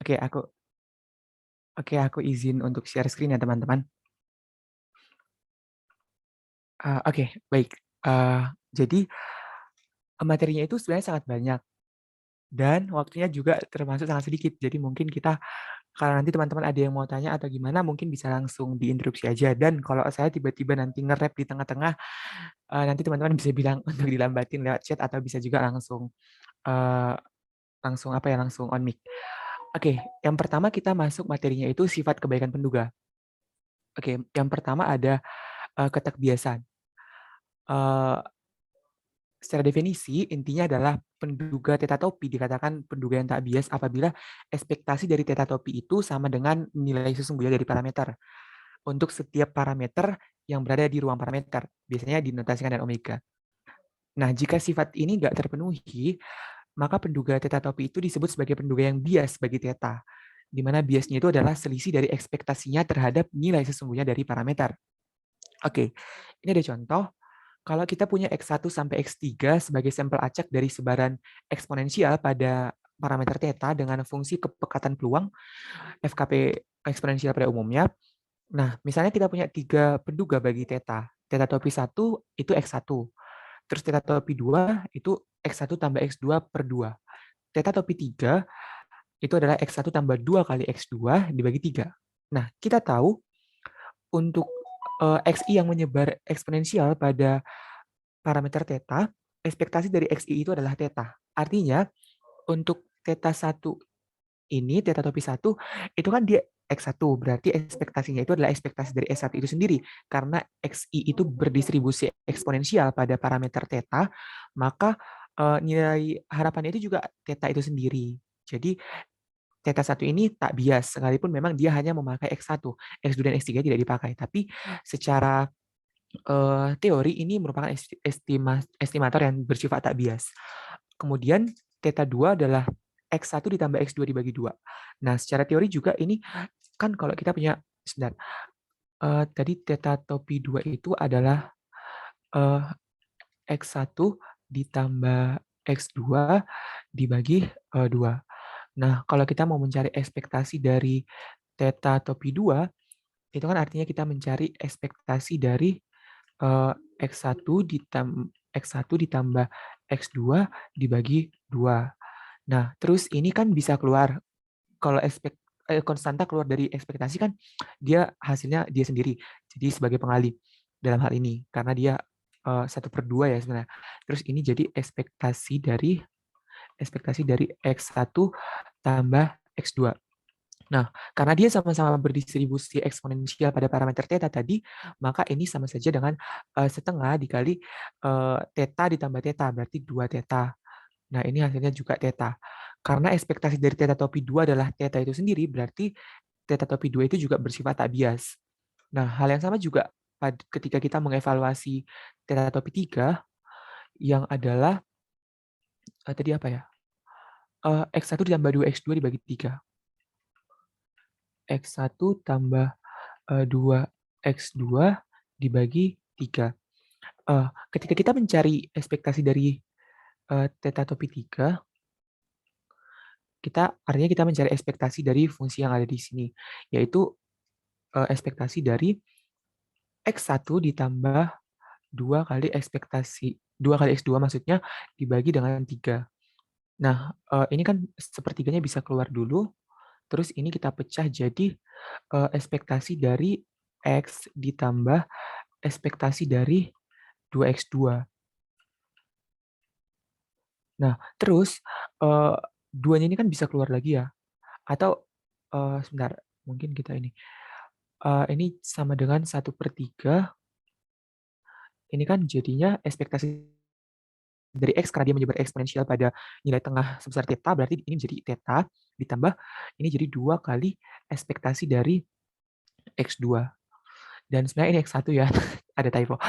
Oke, aku izin untuk share screen ya, teman-teman. Oke, baik. Jadi materinya itu sebenarnya sangat banyak dan waktunya juga termasuk sangat sedikit. Jadi mungkin kita kalau nanti teman-teman ada yang mau tanya atau gimana, mungkin bisa langsung diinterupsi aja. Dan kalau saya tiba-tiba nanti nge-rap di tengah-tengah, nanti teman-teman bisa bilang untuk dilambatin lewat chat atau bisa juga langsung eh, langsung apa ya, langsung on mic. Oke, yang pertama kita masuk materinya itu sifat kebaikan penduga. Oke, yang pertama ada ketak biasan. Eh, Secara definisi, intinya adalah penduga teta topi dikatakan penduga yang tak bias apabila ekspektasi dari teta topi itu sama dengan nilai sesungguhnya dari parameter untuk setiap parameter yang berada di ruang parameter, biasanya dinotasikan dengan omega. Nah, jika sifat ini nggak terpenuhi, maka penduga teta topi itu disebut sebagai penduga yang bias bagi teta, di mana biasnya itu adalah selisih dari ekspektasinya terhadap nilai sesungguhnya dari parameter. Oke, ini ada contoh. Kalau kita punya X1 sampai X3 sebagai sampel acak dari sebaran eksponensial pada parameter theta dengan fungsi kepekatan peluang FKP eksponensial pada umumnya. Nah, misalnya kita punya 3 penduga bagi theta. Theta topi 1 itu X1. Terus theta topi 2 itu X1 tambah X2 per 2. Theta topi 3 itu adalah X1 tambah 2 kali X2 dibagi 3. Nah, kita tahu untuk XI yang menyebar eksponensial pada parameter theta, ekspektasi dari XI itu adalah theta. Artinya, untuk theta 1 ini, theta topi 1, itu kan dia X1, berarti ekspektasinya itu adalah ekspektasi dari S1 itu sendiri. Karena XI itu berdistribusi eksponensial pada parameter theta, maka nilai harapannya itu juga theta itu sendiri. Jadi, theta 1 ini tak bias, sekalipun memang dia hanya memakai X1, X2 dan X3 tidak dipakai. Tapi secara teori ini merupakan estimator yang bersifat tak bias. Kemudian theta 2 adalah X1 ditambah X2 dibagi 2. Nah, secara teori juga ini kan kalau kita punya sebentar. Tadi theta topi 2 itu adalah eh, X1 ditambah X2 dibagi 2. Nah, kalau kita mau mencari ekspektasi dari theta topi 2, itu kan artinya kita mencari ekspektasi dari X1 ditambah X2 dibagi 2. Nah, terus ini kan bisa keluar, kalau konstanta keluar dari ekspektasi kan dia hasilnya dia sendiri. Jadi sebagai pengalih dalam hal ini, karena dia 1/2 ya sebenarnya. Terus ini jadi ekspektasi dari X1 tambah X2. Nah, karena dia sama-sama berdistribusi eksponensial pada parameter theta tadi, maka ini sama saja dengan setengah dikali theta ditambah theta, berarti 2 theta. Nah, ini hasilnya juga theta. Karena ekspektasi dari theta topi 2 adalah theta itu sendiri, berarti theta topi 2 itu juga bersifat tak bias. Nah, hal yang sama juga ketika kita mengevaluasi theta topi 3, yang adalah tadi apa ya? X1 ditambah 2X2 dibagi 3. X1 tambah 2X2 dibagi 3. Ketika kita mencari ekspektasi dari theta topi 3, artinya kita mencari ekspektasi dari fungsi yang ada di sini, yaitu ekspektasi dari X1 ditambah 2 kali ekspektasi 2 kali X2 maksudnya dibagi dengan 3. Nah, ini kan sepertiganya bisa keluar dulu, terus ini kita pecah jadi ekspektasi dari X ditambah ekspektasi dari 2X2. Nah, terus duanya ini kan bisa keluar lagi ya. Atau sebentar, mungkin kita ini sama dengan 1/3. Ini kan jadinya ekspektasi dari X karena dia menyebar eksponensial pada nilai tengah sebesar theta, berarti ini menjadi theta ditambah ini jadi 2 kali ekspektasi dari X2. Dan sebenarnya ini X1 ya, ada typo.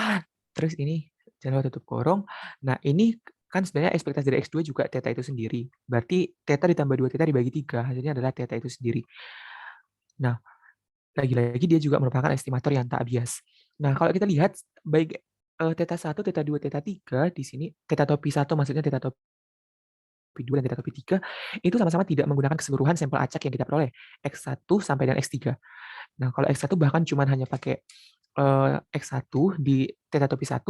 Terus ini jangan lupa tutup kurung. Nah, ini kan sebenarnya ekspektasi dari X2 juga theta itu sendiri. Berarti theta ditambah 2 theta dibagi 3, hasilnya adalah theta itu sendiri. Nah, lagi-lagi dia juga merupakan estimator yang tak bias. Nah, kalau kita lihat baik theta 1, theta 2, theta 3 di sini, theta topi 1 maksudnya theta topi topi 2 dan theta topi 3 itu sama-sama tidak menggunakan keseluruhan sampel acak yang kita peroleh, X1 sampai dengan X3. Nah, kalau X1 bahkan cuman hanya pakai, X1 di theta topi 1,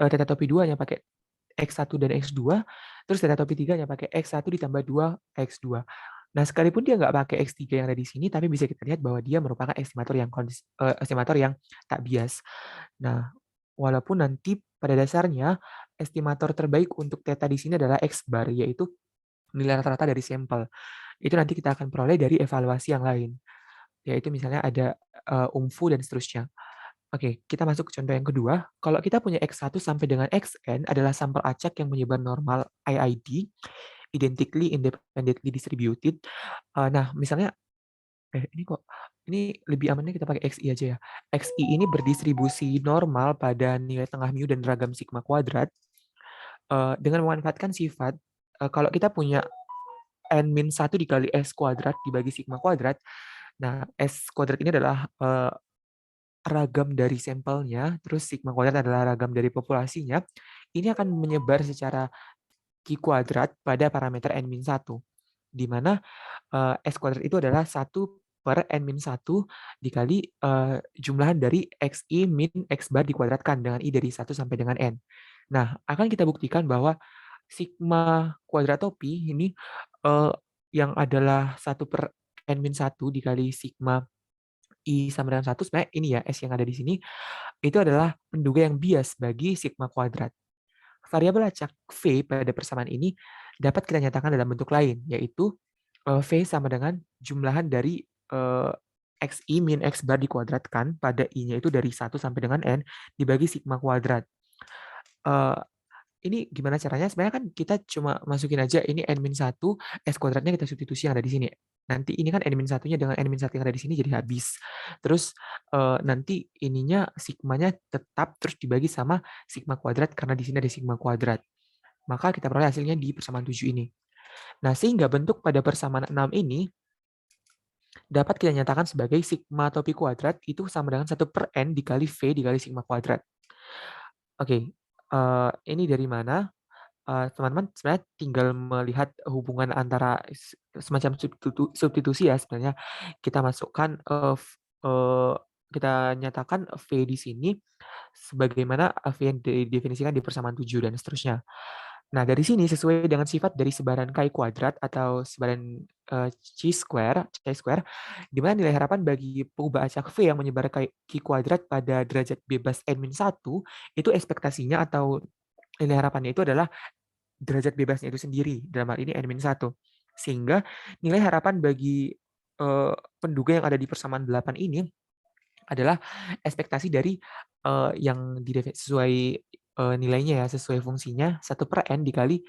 theta topi 2 hanya pakai X1 dan X2, terus theta topi 3 hanya pakai X1 ditambah 2 X2. Nah, sekalipun dia nggak pakai X3 yang ada di sini, tapi bisa kita lihat bahwa dia merupakan estimator yang tak bias. Nah, walaupun nanti pada dasarnya estimator terbaik untuk theta di sini adalah X bar, yaitu nilai rata-rata dari sampel. Itu nanti kita akan peroleh dari evaluasi yang lain, yaitu misalnya ada UMFU dan seterusnya. Oke, kita masuk ke contoh yang kedua. Kalau kita punya X1 sampai dengan Xn adalah sampel acak yang menyebar normal IID, identically independently distributed. Nah, misalnya, ini lebih amannya kita pakai XI aja ya. XI ini berdistribusi normal pada nilai tengah mu dan ragam sigma kuadrat dengan memanfaatkan sifat kalau kita punya n-1 dikali S kuadrat dibagi sigma kuadrat. Nah, S kuadrat ini adalah ragam dari sampelnya, terus sigma kuadrat adalah ragam dari populasinya. Ini akan menyebar secara Q kuadrat pada parameter n-1, di mana S kuadrat itu adalah 1 per n-1 dikali jumlahan dari XI min X bar dikuadratkan dengan I dari 1 sampai dengan N. Nah, akan kita buktikan bahwa sigma kuadrat topi ini yang adalah 1 per n-1 dikali sigma I sama dengan 1, sebenarnya ini ya, S yang ada di sini, itu adalah penduga yang bias bagi sigma kuadrat. Variabel acak V pada persamaan ini dapat kita nyatakan dalam bentuk lain, yaitu V sama dengan jumlahan dari XI min X bar dikuadratkan pada I-nya itu dari 1 sampai dengan N dibagi sigma kuadrat. Ini gimana caranya? Sebenarnya kan kita cuma masukin aja ini n-1, S kuadratnya kita substitusi yang ada di sini. Nanti ini kan n-1-nya dengan n-1 yang ada di sini jadi habis. Terus nanti ininya sigmanya tetap terus dibagi sama sigma kuadrat karena di sini ada sigma kuadrat. Maka kita peroleh hasilnya di persamaan 7 ini. Nah, sehingga bentuk pada persamaan 6 ini dapat kita nyatakan sebagai sigma topi kuadrat itu sama dengan 1 per n dikali V dikali sigma kuadrat. Oke, ini dari mana? Teman-teman sebenarnya tinggal melihat hubungan antara semacam substitusi ya sebenarnya. Kita masukkan kita nyatakan V di sini sebagaimana V yang didefinisikan di persamaan 7 dan seterusnya. Nah, dari sini sesuai dengan sifat dari sebaran Chi kuadrat atau sebaran Chi square, di mana nilai harapan bagi pengubah acak V yang menyebar Chi kuadrat pada derajat bebas n-1 itu ekspektasinya atau nilai harapannya itu adalah derajat bebasnya itu sendiri, dalam hal ini n-1. Sehingga nilai harapan bagi penduga yang ada di persamaan 8 ini adalah ekspektasi dari yang sesuai nilainya ya, sesuai fungsinya 1 per n dikali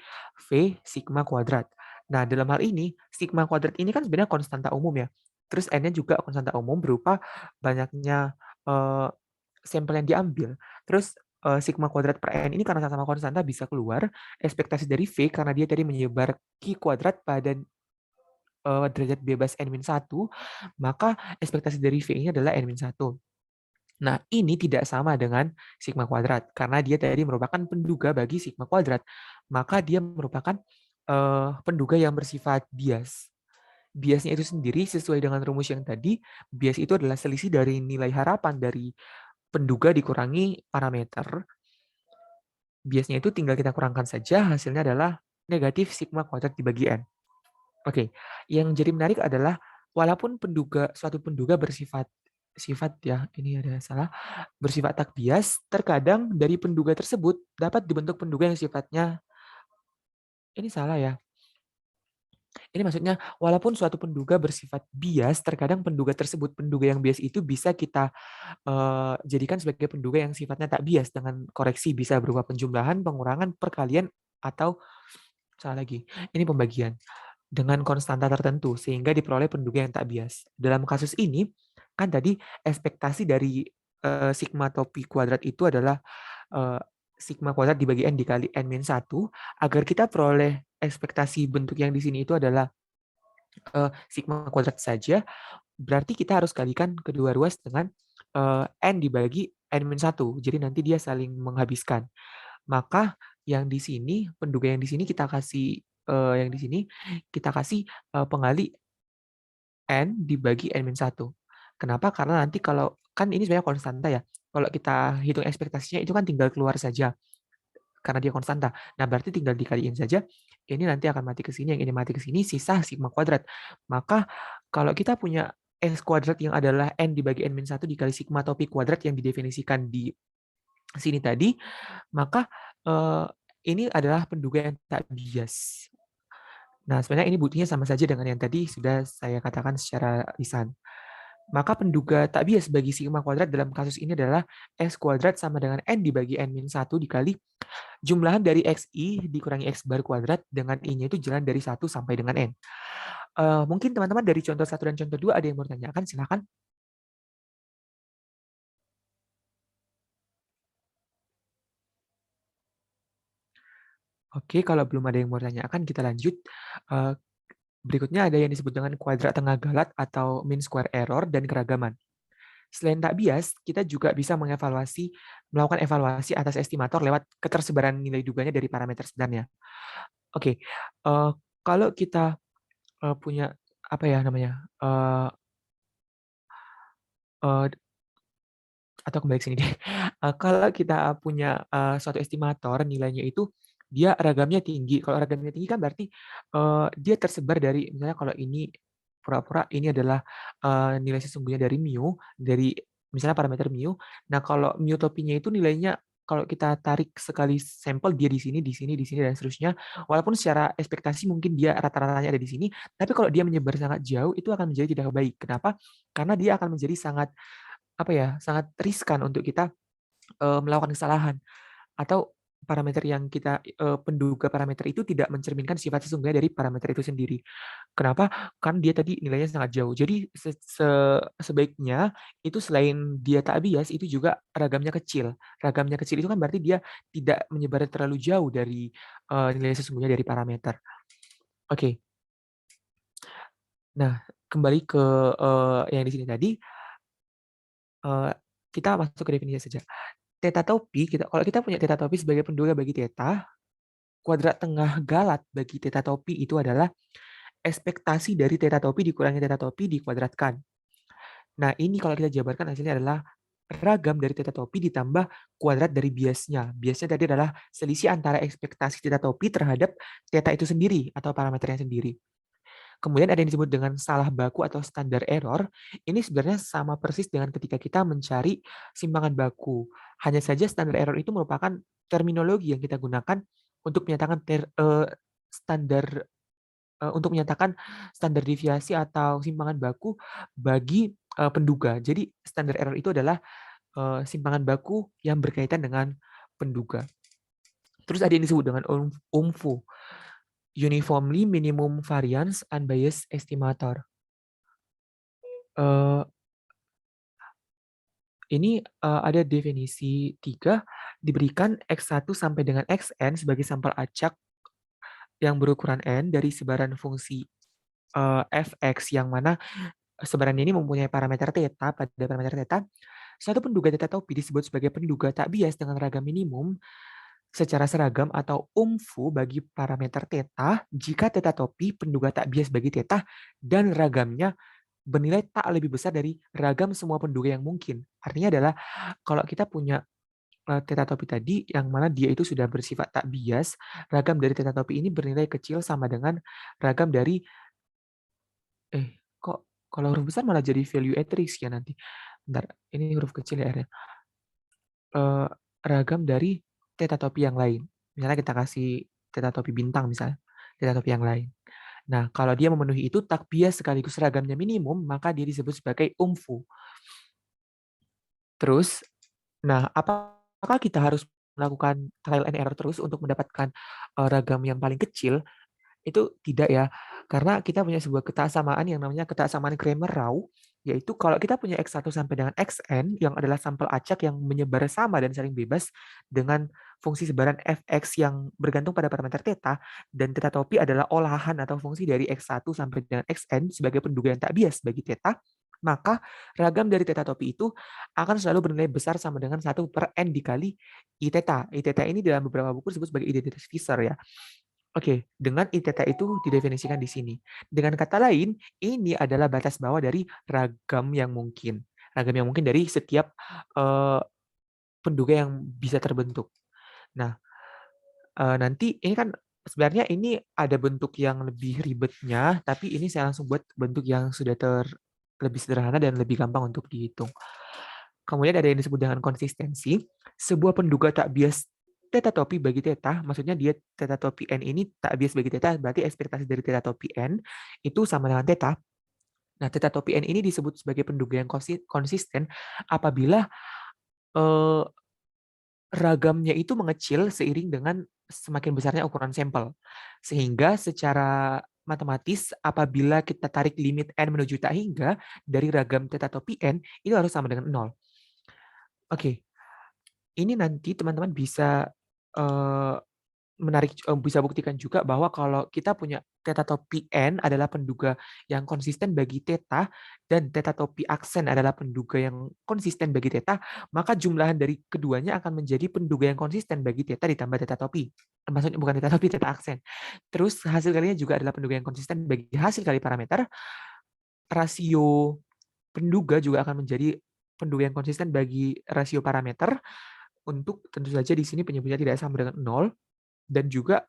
V sigma kuadrat. Nah, dalam hal ini, sigma kuadrat ini kan sebenarnya konstanta umum ya. Terus n-nya juga konstanta umum berupa banyaknya sampel yang diambil. Terus sigma kuadrat per n ini karena sama konstanta bisa keluar ekspektasi dari V karena dia tadi menyebar Q kuadrat pada derajat bebas n-1, maka ekspektasi dari V ini adalah n-1. Nah, ini tidak sama dengan sigma kuadrat karena dia tadi merupakan penduga bagi sigma kuadrat. Maka dia merupakan penduga yang bersifat bias. Biasnya itu sendiri sesuai dengan rumus yang tadi, bias itu adalah selisih dari nilai harapan dari penduga dikurangi parameter. Biasnya itu tinggal kita kurangkan saja, hasilnya adalah negatif sigma kuadrat dibagi n. Oke, yang jadi menarik adalah walaupun suatu penduga bersifat ya, ini ada salah, bersifat tak bias, terkadang dari penduga tersebut dapat dibentuk penduga yang sifatnya, ini salah ya. Ini maksudnya, walaupun suatu penduga bersifat bias, terkadang penduga yang bias itu bisa kita jadikan sebagai penduga yang sifatnya tak bias dengan koreksi bisa berupa penjumlahan, pengurangan, perkalian, atau salah lagi, ini pembagian dengan konstanta tertentu sehingga diperoleh penduga yang tak bias. Dalam kasus ini, kan tadi ekspektasi dari sigma topi kuadrat itu adalah sigma kuadrat dibagi n dikali n-1, agar kita peroleh ekspektasi bentuk yang di sini itu adalah sigma kuadrat saja, berarti kita harus kalikan kedua ruas dengan n dibagi n-1. Jadi nanti dia saling menghabiskan. Maka yang di sini, penduga yang di sini kita kasih yang di sini kita kasih pengali N dibagi N-1. Kenapa? Karena nanti kalau kan ini sebenarnya konstanta ya. Kalau kita hitung ekspektasinya itu kan tinggal keluar saja karena dia konstanta. Nah, berarti tinggal dikaliin saja. Ini nanti akan mati ke sini, yang ini mati ke sini, sisa sigma kuadrat. Maka kalau kita punya X kuadrat yang adalah N dibagi N-1 dikali sigma topi kuadrat yang didefinisikan di sini tadi, maka ini adalah penduga yang tak bias. Nah, sebenarnya ini buktinya sama saja dengan yang tadi sudah saya katakan secara lisan. Maka penduga tak bias bagi sigma kuadrat dalam kasus ini adalah X kuadrat sama dengan N dibagi N-1 dikali jumlahan dari XI dikurangi X bar kuadrat dengan I-nya itu jalan dari 1 sampai dengan N. Mungkin teman-teman dari contoh 1 dan contoh 2 ada yang mau tanyakan, silakan. Oke, kalau belum ada yang mau tanyakan, kita lanjut. Berikutnya ada yang disebut dengan kuadrat tengah galat atau mean square error dan keragaman. Selain tak bias, kita juga bisa melakukan evaluasi atas estimator lewat ketersebaran nilai duganya dari parameter sebenarnya. Oke, kalau kita punya apa ya namanya, atau kembali ke sini deh. Kalau kita punya suatu estimator nilainya itu dia ragamnya tinggi. Kalau ragamnya tinggi kan berarti dia tersebar dari misalnya kalau ini pura-pura ini adalah nilai sesungguhnya dari mu, dari misalnya parameter mu. Nah, kalau mu topinya itu nilainya kalau kita tarik sekali sampel dia di sini dan seterusnya. Walaupun secara ekspektasi mungkin dia rata-ratanya ada di sini, tapi kalau dia menyebar sangat jauh itu akan menjadi tidak baik. Kenapa? Karena dia akan menjadi sangat apa ya, sangat riskan untuk kita melakukan kesalahan atau parameter yang kita penduga parameter itu tidak mencerminkan sifat sesungguhnya dari parameter itu sendiri. Kenapa? Kan dia tadi nilainya sangat jauh. Jadi sebaiknya itu selain dia tak bias itu juga ragamnya kecil. Ragamnya kecil itu kan berarti dia tidak menyebar terlalu jauh dari nilai sesungguhnya dari parameter. Oke. Nah, kembali ke yang di sini tadi, kita masuk ke definisi saja. Theta topi, kalau kita punya theta topi sebagai penduga bagi theta, kuadrat tengah galat bagi theta topi itu adalah ekspektasi dari theta topi dikurangi theta topi dikuadratkan. Nah, ini kalau kita jabarkan hasilnya adalah ragam dari theta topi ditambah kuadrat dari biasnya. Biasnya tadi adalah selisih antara ekspektasi theta topi terhadap theta itu sendiri atau parameternya sendiri. Kemudian ada yang disebut dengan salah baku atau standar error. Ini sebenarnya sama persis dengan ketika kita mencari simpangan baku. Hanya saja standar error itu merupakan terminologi yang kita gunakan untuk menyatakan standar untuk menyatakan standar deviasi atau simpangan baku bagi penduga. Jadi standar error itu adalah simpangan baku yang berkaitan dengan penduga. Terus ada yang disebut dengan UMFU, Uniformly Minimum Variance Unbiased Estimator. Ini ada definisi 3, diberikan X1 sampai dengan Xn sebagai sampel acak yang berukuran N dari sebaran fungsi fx yang mana sebaran ini mempunyai parameter theta. Pada parameter theta, suatu penduga theta topi disebut sebagai penduga tak bias dengan ragam minimum secara seragam atau UMFU bagi parameter theta jika theta topi penduga tak bias bagi theta dan ragamnya bernilai tak lebih besar dari ragam semua penduga yang mungkin. Artinya adalah kalau kita punya theta topi tadi yang mana dia itu sudah bersifat tak bias, ragam dari theta topi ini bernilai kecil sama dengan ragam dari kok kalau huruf besar malah jadi value at risk ya nanti. Bentar, ini huruf kecil ya R-nya. Ragam dari theta topi yang lain. Misalnya kita kasih theta topi bintang misalnya, theta topi yang lain. Nah, kalau dia memenuhi itu tak bias sekaligus ragamnya minimum, maka dia disebut sebagai UMFU. Terus, nah apakah kita harus melakukan trial and error terus untuk mendapatkan ragam yang paling kecil? Itu tidak ya, karena kita punya sebuah ketaksamaan yang namanya ketaksamaan Cramer-Rao, yaitu kalau kita punya X1 sampai dengan Xn yang adalah sampel acak yang menyebar sama dan saling bebas dengan fungsi sebaran fx yang bergantung pada parameter theta, dan theta topi adalah olahan atau fungsi dari X1 sampai dengan Xn sebagai penduga yang tak bias bagi theta, maka ragam dari theta topi itu akan selalu bernilai besar sama dengan 1 per n dikali I theta. I theta ini dalam beberapa buku disebut sebagai identitas Fisher ya. Oke, dengan I theta itu didefinisikan di sini. Dengan kata lain, ini adalah batas bawah dari ragam yang mungkin. Ragam yang mungkin dari setiap eh, penduga yang bisa terbentuk. Nah, nanti ini kan sebenarnya ini ada bentuk yang lebih ribetnya, tapi ini saya langsung buat bentuk yang sudah lebih sederhana dan lebih gampang untuk dihitung. Kemudian ada yang disebut dengan konsistensi. Sebuah penduga tak bias theta topi bagi theta, maksudnya dia theta topi n ini tak bias bagi theta, berarti ekspektasi dari theta topi n itu sama dengan theta. Nah, theta topi n ini disebut sebagai penduga yang konsisten apabila eh, ragamnya itu mengecil seiring dengan semakin besarnya ukuran sampel. Sehingga secara matematis, apabila kita tarik limit n menuju tak hingga dari ragam theta topi n, itu harus sama dengan 0. Oke, ini nanti teman-teman bisa eh, bisa buktikan juga bahwa kalau kita punya theta topi n adalah penduga yang konsisten bagi theta dan theta topi aksen adalah penduga yang konsisten bagi theta, maka jumlahan dari keduanya akan menjadi penduga yang konsisten bagi theta ditambah theta topi. Maksudnya bukan theta topi, theta aksen. Terus hasil kalinya juga adalah penduga yang konsisten bagi hasil kali parameter. Rasio penduga juga akan menjadi penduga yang konsisten bagi rasio parameter. Untuk tentu saja di sini penyebutnya tidak sama dengan 0. Dan juga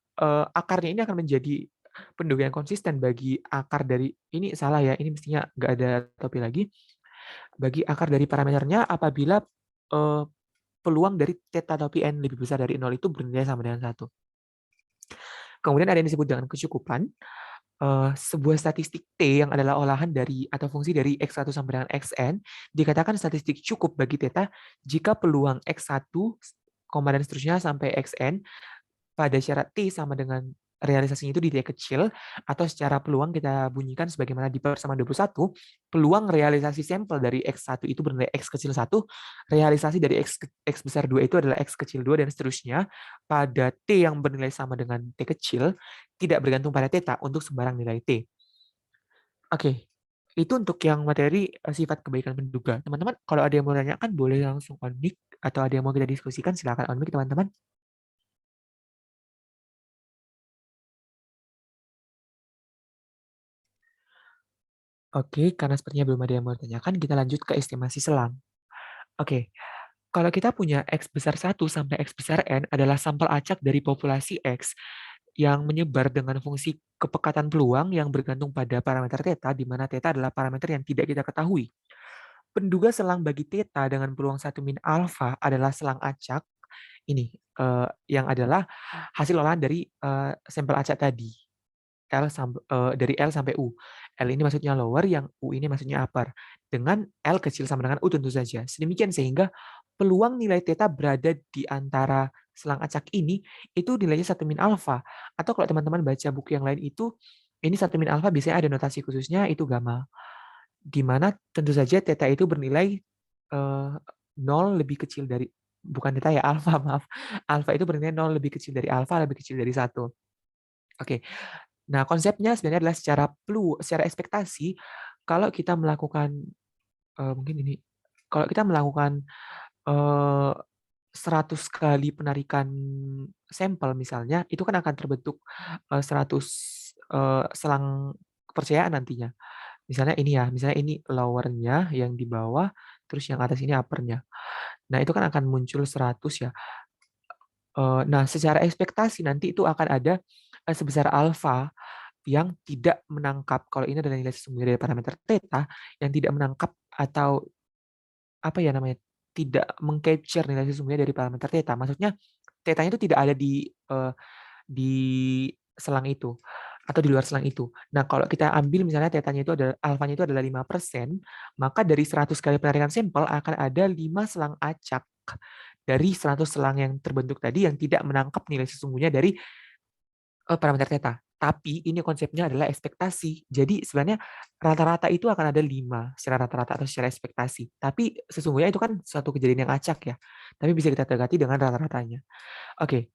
akarnya ini akan menjadi penduga yang konsisten bagi akar dari ini salah ya, ini mestinya nggak ada topi lagi, bagi akar dari parameternya apabila eh, peluang dari theta topi n lebih besar dari 0 itu bernilai sama dengan 1. Kemudian ada yang disebut dengan kecukupan. Sebuah statistik T yang adalah olahan dari atau fungsi dari x1 sampai dengan xn dikatakan statistik cukup bagi theta jika peluang x1, dan seterusnya sampai xn pada syarat T sama dengan realisasinya itu di T kecil, atau secara peluang kita bunyikan sebagaimana di persamaan 21, peluang realisasi sampel dari X1 itu bernilai X kecil 1, realisasi dari X besar 2 itu adalah X kecil 2, dan seterusnya pada T yang bernilai sama dengan T kecil, tidak bergantung pada theta untuk sembarang nilai T. Oke, itu untuk yang materi sifat kebaikan penduga. Teman-teman, kalau ada yang mau tanyakan, boleh langsung on mic, atau ada yang mau kita diskusikan, silakan on mic, teman-teman. Oke, karena sepertinya belum ada yang mau ditanyakan, kita lanjut ke estimasi selang. Oke, kalau kita punya X besar 1 sampai X besar N adalah sampel acak dari populasi X yang menyebar dengan fungsi kepekatan peluang yang bergantung pada parameter theta, di mana theta adalah parameter yang tidak kita ketahui. Penduga selang bagi theta dengan peluang 1 min alfa adalah selang acak, ini yang adalah hasil olahan dari sampel acak tadi. Dari L sampai U. L ini maksudnya lower, yang U ini maksudnya upper. Dengan L kecil sama dengan U tentu saja. Sedemikian sehingga peluang nilai theta berada di antara selang acak ini itu nilainya 1 min alfa. Atau kalau teman-teman baca buku yang lain itu, ini 1 min alfa biasanya ada notasi khususnya itu gamma. Di mana tentu saja theta itu bernilai 0 lebih kecil dari, bukan theta ya, alfa, maaf. Alfa itu bernilai 0 lebih kecil dari alfa, lebih kecil dari 1. Oke. Nah, konsepnya sebenarnya adalah secara ekspektasi, kalau kita melakukan mungkin ini, kalau kita melakukan eh, 100 kali penarikan sampel misalnya, itu kan akan terbentuk 100 selang kepercayaan nantinya. Misalnya ini ya, misalnya ini lowernya yang di bawah, terus yang atas ini uppernya. Nah, itu kan akan muncul 100 ya. Nah, secara ekspektasi nanti itu akan ada sebesar alfa yang tidak menangkap, kalau ini adalah nilai sesungguhnya dari parameter theta, yang tidak menangkap atau apa ya namanya, tidak mengcapture nilai sesungguhnya dari parameter theta. Maksudnya theta-nya itu tidak ada di selang itu atau di luar selang itu. Nah, kalau kita ambil misalnya theta-nya itu adalah alfanya itu adalah 5%, maka dari 100 kali penarikan sampel akan ada 5 selang acak dari 100 selang yang terbentuk tadi yang tidak menangkap nilai sesungguhnya dari parameter theta. Tapi ini konsepnya adalah ekspektasi. Jadi sebenarnya rata-rata itu akan ada 5 secara rata-rata atau secara ekspektasi. Tapi sesungguhnya itu kan suatu kejadian yang acak ya. Tapi bisa kita dekati dengan rata-ratanya. Oke.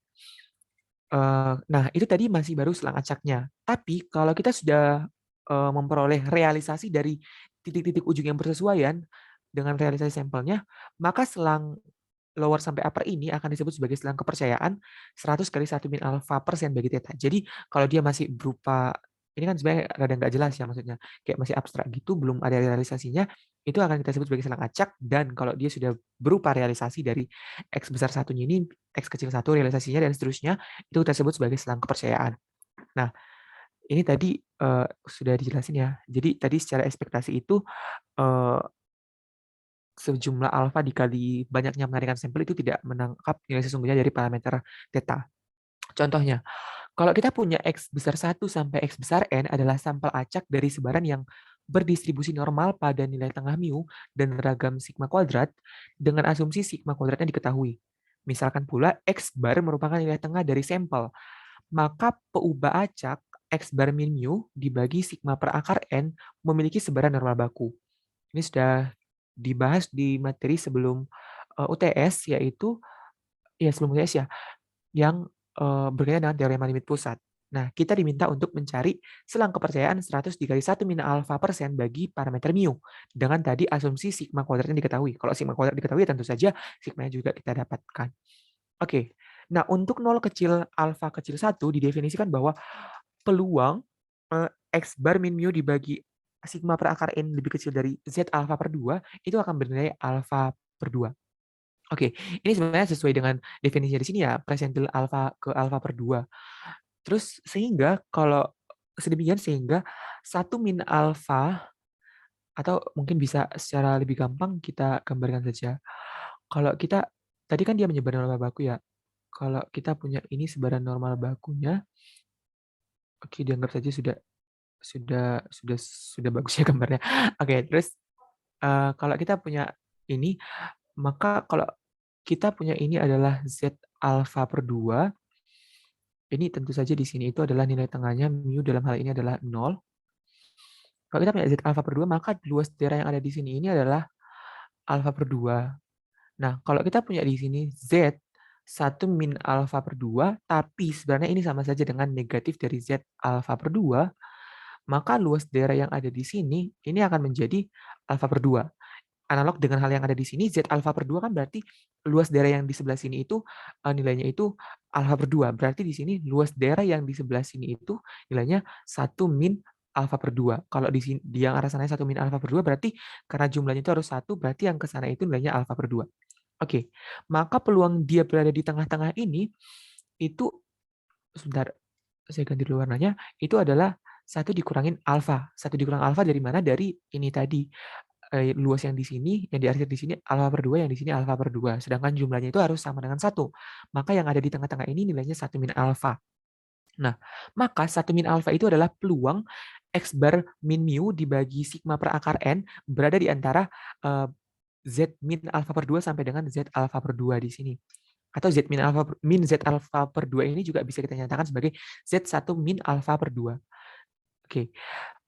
Nah, itu tadi masih baru selang acaknya. Tapi kalau kita sudah memperoleh realisasi dari titik-titik ujung yang bersesuaian dengan realisasi sampelnya, maka selang lower sampai upper ini akan disebut sebagai selang kepercayaan 100 kali 1 min alfa persen bagi theta. Jadi kalau dia masih berupa ini kan sebenarnya rada nggak jelas ya maksudnya, kayak masih abstrak gitu, belum ada realisasinya, itu akan kita sebut sebagai selang acak, dan kalau dia sudah berupa realisasi dari X besar satunya ini, X kecil satu realisasinya dan seterusnya, itu kita sebut sebagai selang kepercayaan. Nah, ini tadi sudah dijelasin ya. Jadi tadi secara ekspektasi itu eh, sejumlah alfa dikali banyaknya menarikan sampel itu tidak menangkap nilai sesungguhnya dari parameter theta. Contohnya, kalau kita punya X besar 1 sampai X besar N adalah sampel acak dari sebaran yang berdistribusi normal pada nilai tengah mu dan ragam sigma kuadrat dengan asumsi sigma kuadratnya diketahui. Misalkan pula X bar merupakan nilai tengah dari sampel, maka peubah acak X bar min mu dibagi sigma per akar N memiliki sebaran normal baku. Ini sudah dibahas di materi sebelum UTS, yaitu ya sebelum UTS ya, yang berkaitan dengan teorema limit pusat. Nah, kita diminta untuk mencari selang kepercayaan 100 dikali 1 min alfa persen bagi parameter mu. Dengan tadi asumsi sigma kuadratnya diketahui. Kalau sigma kuadrat diketahui, tentu saja sigma juga kita dapatkan. Oke, nah untuk 0 kecil alfa kecil 1 didefinisikan bahwa peluang X bar min mu dibagi sigma per akar N lebih kecil dari Z alfa per 2 itu akan bernilai alfa per 2. Oke, ini sebenarnya sesuai dengan definisinya di sini ya, presentil alfa ke alfa per 2. Terus sehingga kalau sedemikian sehingga 1 min alfa, atau mungkin bisa secara lebih gampang kita gambarkan saja. Kalau kita tadi kan dia menyebar normal baku ya. Kalau kita punya ini sebaran normal bakunya, oke dianggap saja sudah bagus ya gambarnya. Oke, terus kalau kita punya ini, maka kalau kita punya ini adalah Z alfa per 2, ini tentu saja di sini itu adalah nilai tengahnya, mu dalam hal ini adalah 0. Kalau kita punya Z alfa per 2, maka luas daerah yang ada di sini ini adalah alfa per 2. Nah, kalau kita punya di sini Z 1 min alfa per 2, tapi sebenarnya ini sama saja dengan negatif dari Z alfa per 2, maka luas daerah yang ada di sini ini akan menjadi alfa per 2. Analog dengan hal yang ada di sini, Z alfa per 2 kan berarti luas daerah yang di sebelah sini itu nilainya itu alfa per 2. Berarti di sini luas daerah yang di sebelah sini itu nilainya 1 min alfa per 2. Kalau di sini yang arah sananya 1 min alfa per 2 berarti karena jumlahnya itu harus 1, berarti yang ke sana itu nilainya alfa per 2. Oke, maka peluang dia berada di tengah-tengah ini itu sebentar, saya ganti dulu warnanya, itu adalah 1 dikurangin alfa. 1 dikurang alfa dari mana? Dari ini tadi, luas yang di sini, yang diarsir di sini alfa per 2, yang di sini alfa per 2. Sedangkan jumlahnya itu harus sama dengan 1. Maka yang ada di tengah-tengah ini nilainya 1 min alfa. Nah, maka 1 min alfa itu adalah peluang X bar min mu dibagi sigma per akar N berada di antara Z min alfa per 2 sampai dengan Z alfa per 2 di sini. Atau Z min Z alfa per 2 ini juga bisa kita nyatakan sebagai Z1 min alfa per 2. Oke.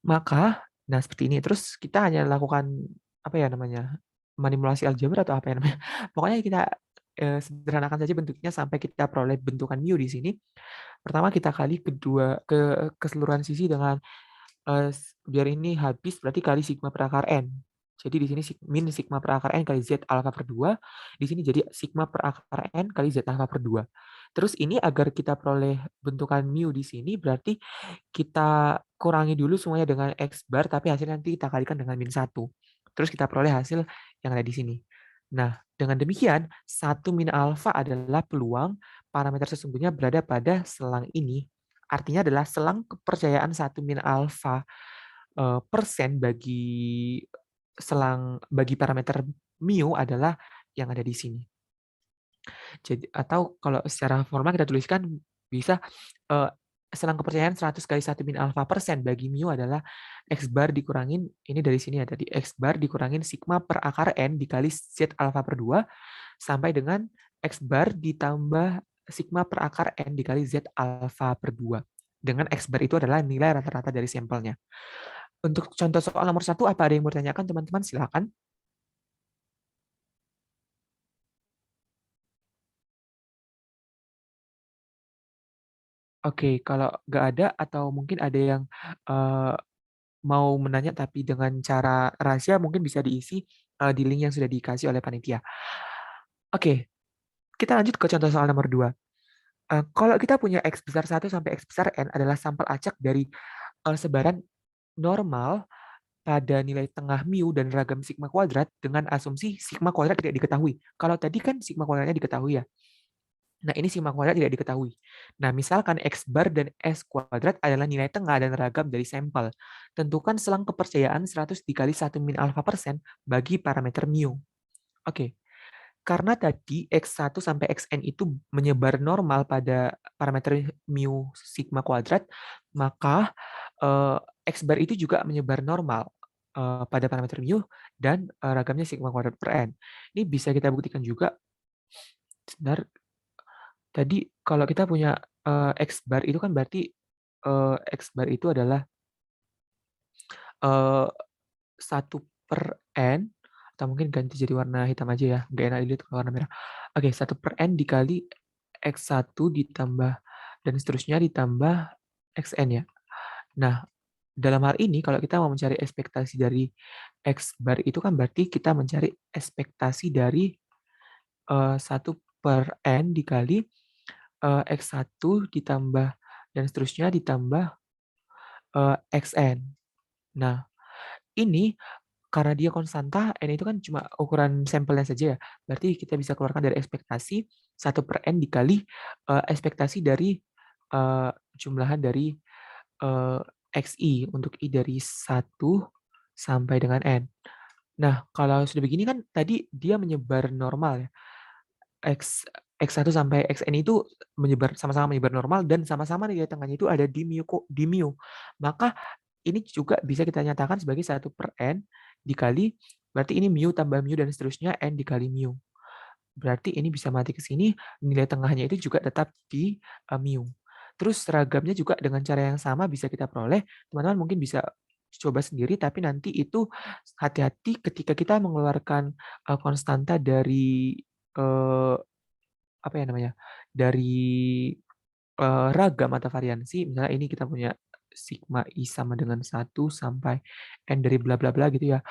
Maka, nah seperti ini. Terus kita hanya lakukan apa ya namanya, manipulasi aljabar atau apa ya namanya. Pokoknya kita sederhanakan saja bentuknya sampai kita peroleh bentukan mu di sini. Pertama kita kali keseluruhan sisi dengan biar ini habis berarti kali sigma per akar n. Jadi di sini min sigma per akar n kali z alfa per 2. Di sini jadi sigma per akar n kali z alfa per 2. Terus ini agar kita peroleh bentukan mu di sini berarti kita kurangi dulu semuanya dengan X bar, tapi hasilnya nanti kita kalikan dengan min 1. Terus kita peroleh hasil yang ada di sini. Nah, dengan demikian, 1 min alfa adalah peluang parameter sesungguhnya berada pada selang ini. Artinya adalah selang kepercayaan 1 min alfa persen bagi parameter mu adalah yang ada di sini. Jadi, atau kalau secara formal kita tuliskan bisa selang kepercayaan 100 kali 1 min alfa persen bagi mu adalah X bar dikurangin, ini dari sini ya tadi, X bar dikurangin sigma per akar N dikali Z alfa per 2 sampai dengan X bar ditambah sigma per akar N dikali Z alfa per 2. Dengan X bar itu adalah nilai rata-rata dari sampelnya. Untuk contoh soal nomor 1, apa ada yang mau ditanyakan teman-teman? Silakan. Oke, kalau nggak ada atau mungkin ada yang uh, mau menanya tapi dengan cara rahasia mungkin bisa diisi di link yang sudah dikasih oleh panitia. Oke, kita lanjut ke contoh soal nomor 2. Kalau kita punya X besar 1 sampai X besar N adalah sampel acak dari sebaran normal pada nilai tengah mu dan ragam sigma kuadrat dengan asumsi sigma kuadrat tidak diketahui. Kalau tadi kan sigma kuadratnya diketahui ya. Nah, ini sigma kuadrat tidak diketahui. Nah, misalkan X bar dan S kuadrat adalah nilai tengah dan ragam dari sampel. Tentukan selang kepercayaan 100 dikali 1 min alfa persen bagi parameter mu. Oke, karena tadi X1 sampai Xn itu menyebar normal pada parameter mu sigma kuadrat, maka X bar itu juga menyebar normal pada parameter mu dan ragamnya sigma kuadrat per n. Ini bisa kita buktikan juga. Sebentar, tadi kalau kita punya X bar itu kan berarti X bar itu adalah 1 per n, atau mungkin ganti jadi warna hitam aja ya, nggak enak dilihat kalau warna merah. Oke, 1 per n dikali X1 ditambah dan seterusnya ditambah Xn ya. Nah, dalam hal ini kalau kita mau mencari ekspektasi dari X bar itu kan berarti kita mencari ekspektasi dari 1 per n dikali X1 ditambah dan seterusnya ditambah Xn. Nah, ini karena dia konstanta, n itu kan cuma ukuran sampelnya saja ya. Berarti kita bisa keluarkan dari ekspektasi 1 per n dikali ekspektasi dari jumlahan dari xi untuk i dari 1 sampai dengan n. Nah, kalau sudah begini kan tadi dia menyebar normal ya. X1 sampai Xn itu sama-sama menyebar normal dan sama-sama nilai tengahnya itu ada di mu. Maka ini juga bisa kita nyatakan sebagai 1 per n dikali, berarti ini mu tambah mu dan seterusnya n dikali mu. Berarti ini bisa mati ke sini, nilai tengahnya itu juga tetap di mu. Terus ragamnya juga dengan cara yang sama bisa kita peroleh. Teman-teman mungkin bisa coba sendiri, tapi nanti itu hati-hati ketika kita mengeluarkan konstanta dari apa ya namanya, dari ragam atau variansi. Misalnya ini kita punya sigma i sama dengan 1 sampai n dari bla bla bla gitu ya.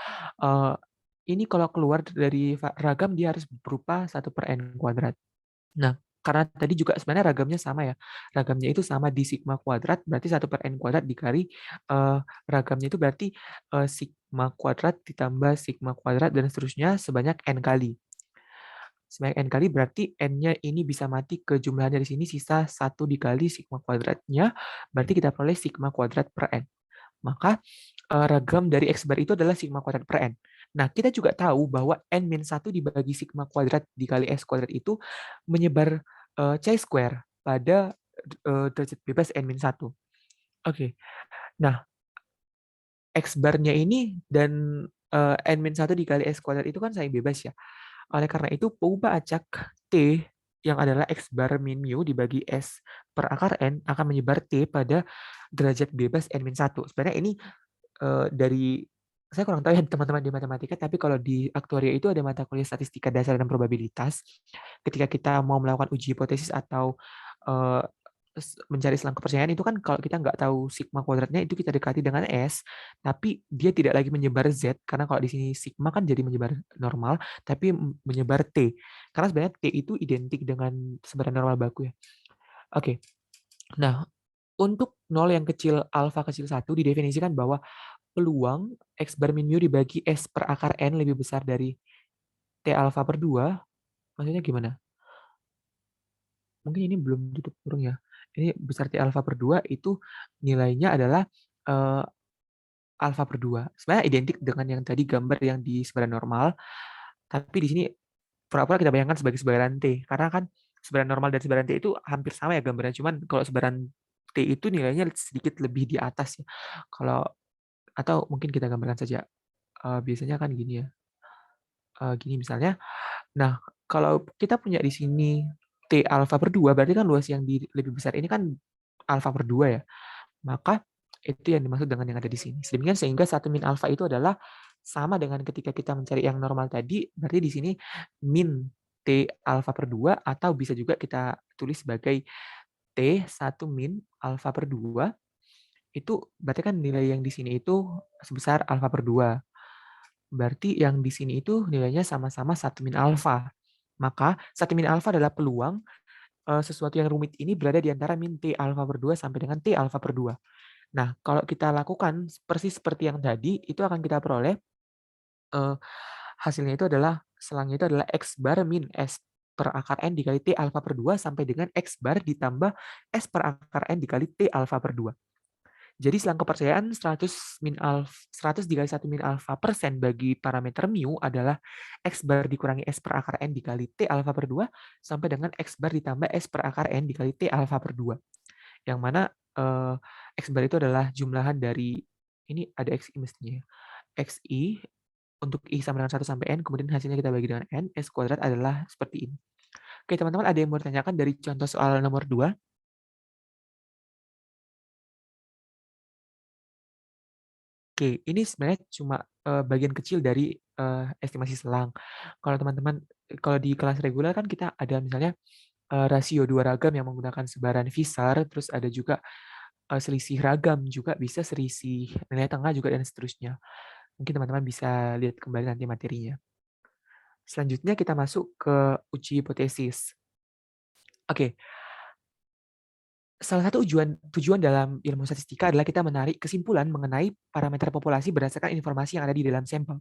Ini kalau keluar dari ragam dia harus berupa 1 per n kuadrat. Nah, karena tadi juga sebenarnya ragamnya sama ya. Ragamnya itu sama di sigma kuadrat, berarti 1 per n kuadrat dikali ragamnya itu berarti sigma kuadrat ditambah sigma kuadrat dan seterusnya sebanyak n kali. Sebanyak n kali berarti n-nya ini bisa mati ke jumlahnya di sini sisa 1 dikali sigma kuadratnya, berarti kita peroleh sigma kuadrat per n. Maka ragam dari X bar itu adalah sigma kuadrat per n. Nah, kita juga tahu bahwa n-1 dibagi sigma kuadrat dikali S kuadrat itu menyebar C square pada derajat bebas n-1. Oke. Nah, X bar-nya ini dan n-1 dikali S kuadrat itu kan saling bebas ya. Oleh karena itu, pengubah acak T yang adalah X bar min mu dibagi S per akar N akan menyebar T pada derajat bebas N-1. Sebenarnya ini dari, saya kurang tahu ya teman-teman di matematika, tapi kalau di aktuaria itu ada mata kuliah statistika dasar dan probabilitas. Ketika kita mau melakukan uji hipotesis atau eh, mencari selang kepercayaan itu kan kalau kita nggak tahu sigma kuadratnya itu kita dekati dengan S, tapi dia tidak lagi menyebar Z karena kalau di sini sigma kan jadi menyebar normal, tapi menyebar T. Karena sebenarnya T itu identik dengan sebaran normal baku ya. Oke. Nah, untuk 0 yang kecil alfa kecil 1 didefinisikan bahwa peluang X bar min mu dibagi S per akar N lebih besar dari T alfa per 2. Maksudnya gimana? Mungkin ini belum tutup kurung ya. Ini besar T alfa per 2 itu nilainya adalah eh, alfa per 2. Sebenarnya identik dengan yang tadi gambar yang di sebaran normal, tapi di sini pura-pura kita bayangkan sebagai sebaran T. Karena kan sebaran normal dan sebaran T itu hampir sama ya gambarnya, cuman kalau sebaran T itu nilainya sedikit lebih di atas ya. Kalau atau mungkin kita gambarkan saja. Biasanya kan gini ya. Gini misalnya. Nah, kalau kita punya di sini T alfa per 2, berarti kan luas yang lebih besar ini kan alfa per 2 ya. Maka itu yang dimaksud dengan yang ada di sini. Sedemikian sehingga 1 min alfa itu adalah sama dengan ketika kita mencari yang normal tadi, berarti di sini min T alfa per 2, atau bisa juga kita tulis sebagai T1 min alfa per 2, itu berarti kan nilai yang di sini itu sebesar alfa per 2. Berarti yang di sini itu nilainya sama-sama 1 min alfa. Maka 1 min alfa adalah peluang sesuatu yang rumit ini berada di antara min T alfa per 2 sampai dengan T alfa per 2. Nah, kalau kita lakukan persis seperti yang tadi, itu akan kita peroleh eee, hasilnya itu adalah selangnya itu adalah X bar min S per akar N dikali T alfa per 2 sampai dengan X bar ditambah S per akar N dikali T alfa per 2. Jadi selang kepercayaan 100 dikali 1 min alfa persen bagi parameter mu adalah X bar dikurangi S per akar N dikali T alfa per 2 sampai dengan X bar ditambah S per akar N dikali T alfa per 2. Yang mana X bar itu adalah jumlahan dari, ini ada XI mestinya ya, XI untuk I sama dengan 1 sampai N, kemudian hasilnya kita bagi dengan N, S kuadrat adalah seperti ini. Oke teman-teman, ada yang mau ditanyakan dari contoh soal nomor 2? Oke, ini sebenarnya cuma bagian kecil dari estimasi selang. Kalau teman-teman, kalau di kelas reguler kan kita ada misalnya rasio dua ragam yang menggunakan sebaran Visar, terus ada juga selisih ragam juga bisa, selisih nilai tengah juga, dan seterusnya. Mungkin teman-teman bisa lihat kembali nanti materinya. Selanjutnya kita masuk ke uji hipotesis. Oke, salah satu tujuan dalam ilmu statistika adalah kita menarik kesimpulan mengenai parameter populasi berdasarkan informasi yang ada di dalam sampel.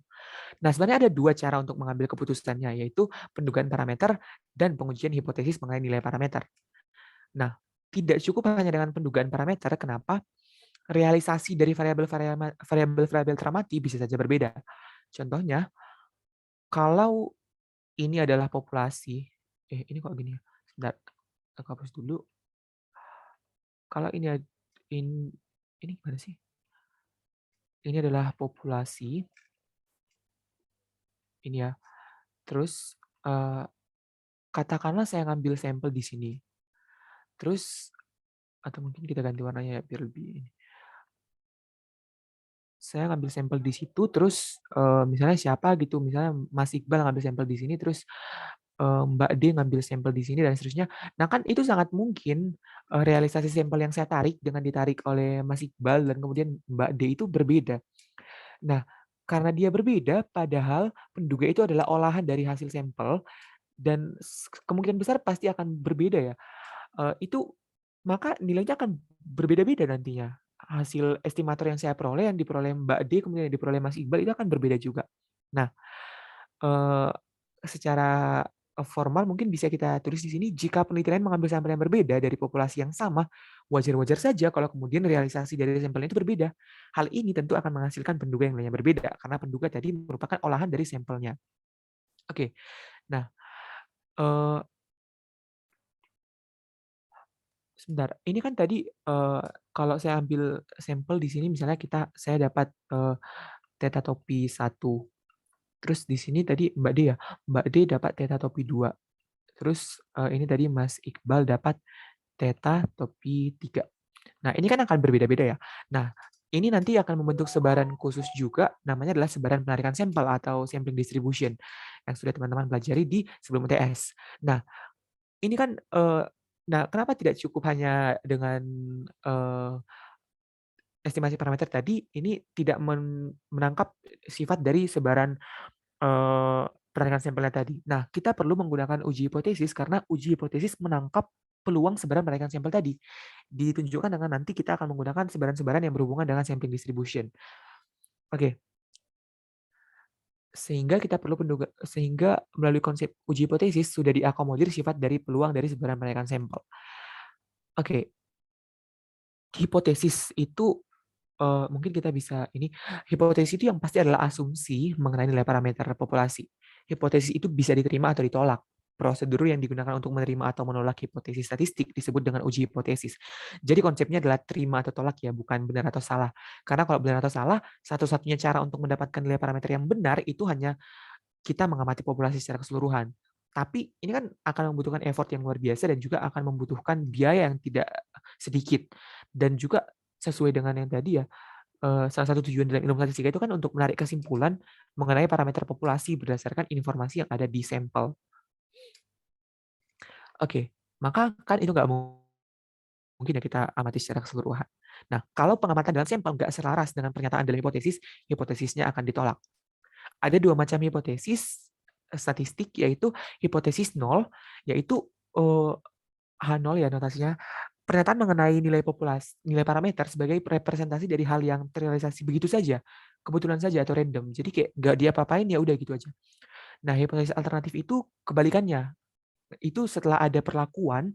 Nah, sebenarnya ada dua cara untuk mengambil keputusannya, yaitu pendugaan parameter dan pengujian hipotesis mengenai nilai parameter. Nah, tidak cukup hanya dengan pendugaan parameter. Kenapa? Realisasi dari variabel-variabel teramati bisa saja berbeda. Contohnya, kalau ini adalah populasi, ini kok gini ya? Sebentar, aku hapus dulu. Kalau ini gimana sih? Ini adalah populasi, ini ya. Terus katakanlah saya ngambil sampel di sini. Terus atau mungkin kita ganti warnanya ya biar lebih ini. Saya ngambil sampel di situ, terus misalnya siapa gitu, misalnya Mas Iqbal ngambil sampel di sini, terus Mbak D ngambil sampel di sini dan seterusnya. Nah kan itu sangat mungkin realisasi sampel yang saya tarik dengan ditarik oleh Mas Iqbal dan kemudian Mbak D itu berbeda. Nah, karena dia berbeda, padahal penduga itu adalah olahan dari hasil sampel dan kemungkinan besar pasti akan berbeda ya. Itu maka nilainya akan berbeda-beda nantinya. Hasil estimator yang saya peroleh, yang diperoleh Mbak D, kemudian yang diperoleh Mas Iqbal itu akan berbeda juga. Nah, eee, secara formal mungkin bisa kita tulis di sini, jika penelitian mengambil sampel yang berbeda dari populasi yang sama, wajar-wajar saja kalau kemudian realisasi dari sampelnya itu berbeda. Hal ini tentu akan menghasilkan penduga yang lainnya berbeda, karena penduga tadi merupakan olahan dari sampelnya. Oke, nah, eee sebentar, ini kan tadi, kalau saya ambil sampel di sini misalnya saya dapat, theta topi 1, terus di sini tadi Mbak D ya, Mbak D dapat theta topi 2, terus, ini tadi Mas Iqbal dapat theta topi 3. Nah, ini kan akan berbeda-beda ya. Nah, ini nanti akan membentuk sebaran khusus juga, namanya adalah sebaran penarikan sampel atau sampling distribution, yang sudah teman-teman pelajari di sebelum UTS. Nah, ini kan, nah kenapa tidak cukup hanya dengan, eee, estimasi parameter tadi, ini tidak menangkap sifat dari sebaran, penarikan sampelnya tadi. Nah, kita perlu menggunakan uji hipotesis karena uji hipotesis menangkap peluang sebaran penarikan sampel tadi. Ditunjukkan dengan nanti kita akan menggunakan sebaran-sebaran yang berhubungan dengan sampling distribution. Oke, sehingga melalui konsep uji hipotesis sudah diakomodir sifat dari peluang dari sebaran penarikan sampel. Oke, hipotesis itu mungkin kita bisa ini, hipotesis itu yang pasti adalah asumsi mengenai nilai parameter populasi. Hipotesis itu bisa diterima atau ditolak. Prosedur yang digunakan untuk menerima atau menolak hipotesis statistik disebut dengan uji hipotesis. Jadi konsepnya adalah terima atau tolak ya, bukan benar atau salah. Karena kalau benar atau salah, satu-satunya cara untuk mendapatkan nilai parameter yang benar itu hanya kita mengamati populasi secara keseluruhan. Tapi ini kan akan membutuhkan effort yang luar biasa dan juga akan membutuhkan biaya yang tidak sedikit. Dan juga sesuai dengan yang tadi ya, salah satu tujuan dalam ilmu statistika itu kan untuk menarik kesimpulan mengenai parameter populasi berdasarkan informasi yang ada di sampel. Oke, maka kan itu nggak mungkin ya kita amati secara keseluruhan. Nah, kalau pengamatan dalam sampel nggak selaras dengan pernyataan dalam hipotesis, hipotesisnya akan ditolak. Ada dua macam hipotesis statistik, yaitu hipotesis nol, yaitu H0 ya notasinya, pernyataan mengenai nilai populasi, nilai parameter sebagai representasi dari hal yang terrealisasi begitu saja, kebetulan saja atau random. Jadi kayak nggak dia apa-apain ya udah gitu aja. Nah, hipotesis alternatif itu kebalikannya. Itu setelah ada perlakuan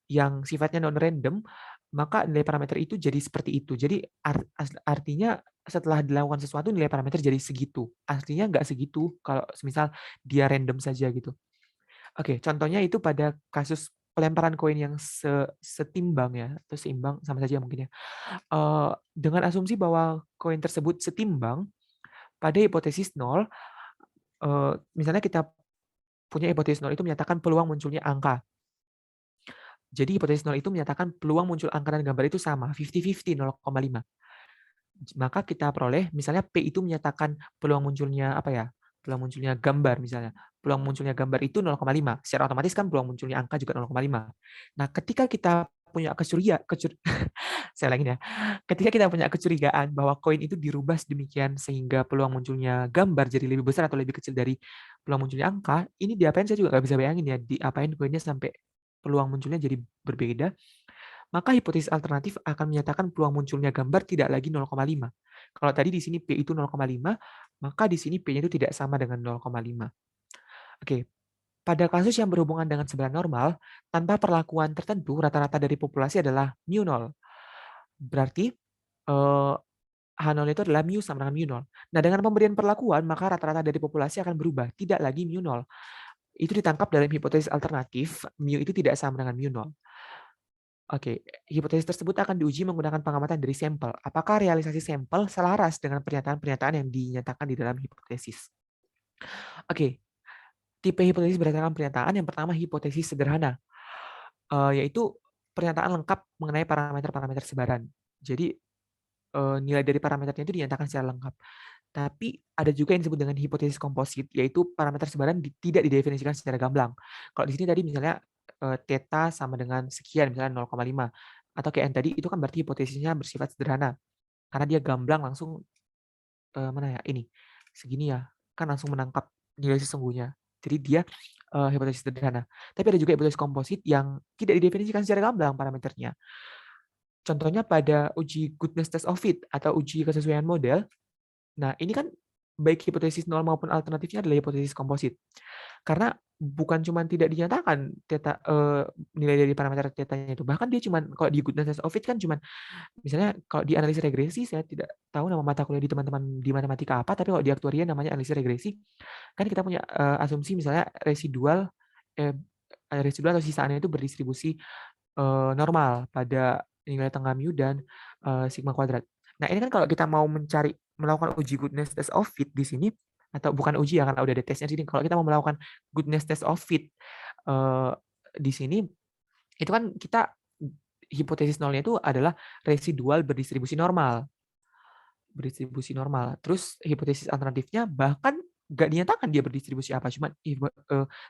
yang sifatnya non random, maka nilai parameter itu jadi seperti itu. Jadi artinya setelah dilakukan sesuatu nilai parameter jadi segitu. Artinya nggak segitu kalau misal dia random saja gitu. Oke, contohnya itu pada kasus pelemparan koin yang setimbang ya, atau seimbang sama saja mungkin ya. Dengan asumsi bahwa koin tersebut setimbang, pada hipotesis nol, misalnya kita punya hipotesis nol itu menyatakan peluang munculnya angka. Jadi hipotesis nol itu menyatakan peluang muncul angka dan gambar itu sama, 50-50, 0,5. Maka kita peroleh, misalnya P itu menyatakan peluang munculnya apa ya? Peluang munculnya gambar misalnya. Peluang munculnya gambar itu 0,5. Secara otomatis kan peluang munculnya angka juga 0,5. Nah, ketika kita punya saya ulangin ya. Ketika kita punya kecurigaan bahwa koin itu dirubah sedemikian sehingga peluang munculnya gambar jadi lebih besar atau lebih kecil dari peluang munculnya angka, ini diapain saya juga nggak bisa bayangin ya, diapain koinnya sampai peluang munculnya jadi berbeda. Maka hipotesis alternatif akan menyatakan peluang munculnya gambar tidak lagi 0,5. Kalau tadi di sini P itu 0,5, maka di sini P-nya itu tidak sama dengan 0,5. Oke, pada kasus yang berhubungan dengan sebelah normal, tanpa perlakuan tertentu, rata-rata dari populasi adalah mu0. Berarti H0 itu adalah mu sama dengan mu0. Nah, dengan pemberian perlakuan, maka rata-rata dari populasi akan berubah, tidak lagi mu0. Itu ditangkap dalam hipotesis alternatif, mu itu tidak sama dengan mu0. Oke, hipotesis tersebut akan diuji menggunakan pengamatan dari sampel. Apakah realisasi sampel selaras dengan pernyataan-pernyataan yang dinyatakan di dalam hipotesis? Oke, tipe hipotesis berdasarkan pernyataan. Yang pertama, hipotesis sederhana, yaitu pernyataan lengkap mengenai parameter-parameter sebaran. Jadi, nilai dari parameternya itu dinyatakan secara lengkap. Tapi ada juga yang disebut dengan hipotesis komposit, yaitu parameter sebaran tidak didefinisikan secara gamblang. Kalau di sini tadi misalnya theta sama dengan sekian, misalnya 0,5. Atau kayak yang tadi, itu kan berarti hipotesisnya bersifat sederhana. Karena dia gamblang langsung, mana ya, ini, segini ya, kan langsung menangkap nilai sesungguhnya. Jadi dia hipotesis sederhana. Tapi ada juga hipotesis komposit yang tidak didefinisikan secara gamblang parameternya. Contohnya pada uji goodness test of fit atau uji kesesuaian model. Nah, ini kan baik hipotesis nol maupun alternatifnya adalah hipotesis komposit. Karena bukan cuma tidak dinyatakan nilai dari parameter tetanya itu, bahkan dia cuma kalau di goodness test of fit kan cuma misalnya kalau di analisis regresi, saya tidak tahu nama mata kuliah di teman-teman di matematika apa, tapi kalau di aktuaria namanya analisis regresi, kan kita punya asumsi misalnya residual atau sisaannya itu berdistribusi normal pada nilai tengah mu dan sigma kuadrat. Nah, ini kan kalau kita mau melakukan uji goodness test of fit di sini, atau bukan uji ya karena udah ada tesnya di sini. Kalau kita mau melakukan goodness test of fit di sini, itu kan kita hipotesis nolnya itu adalah residual berdistribusi normal. Berdistribusi normal. Terus hipotesis alternatifnya bahkan nggak dinyatakan dia berdistribusi apa, cuma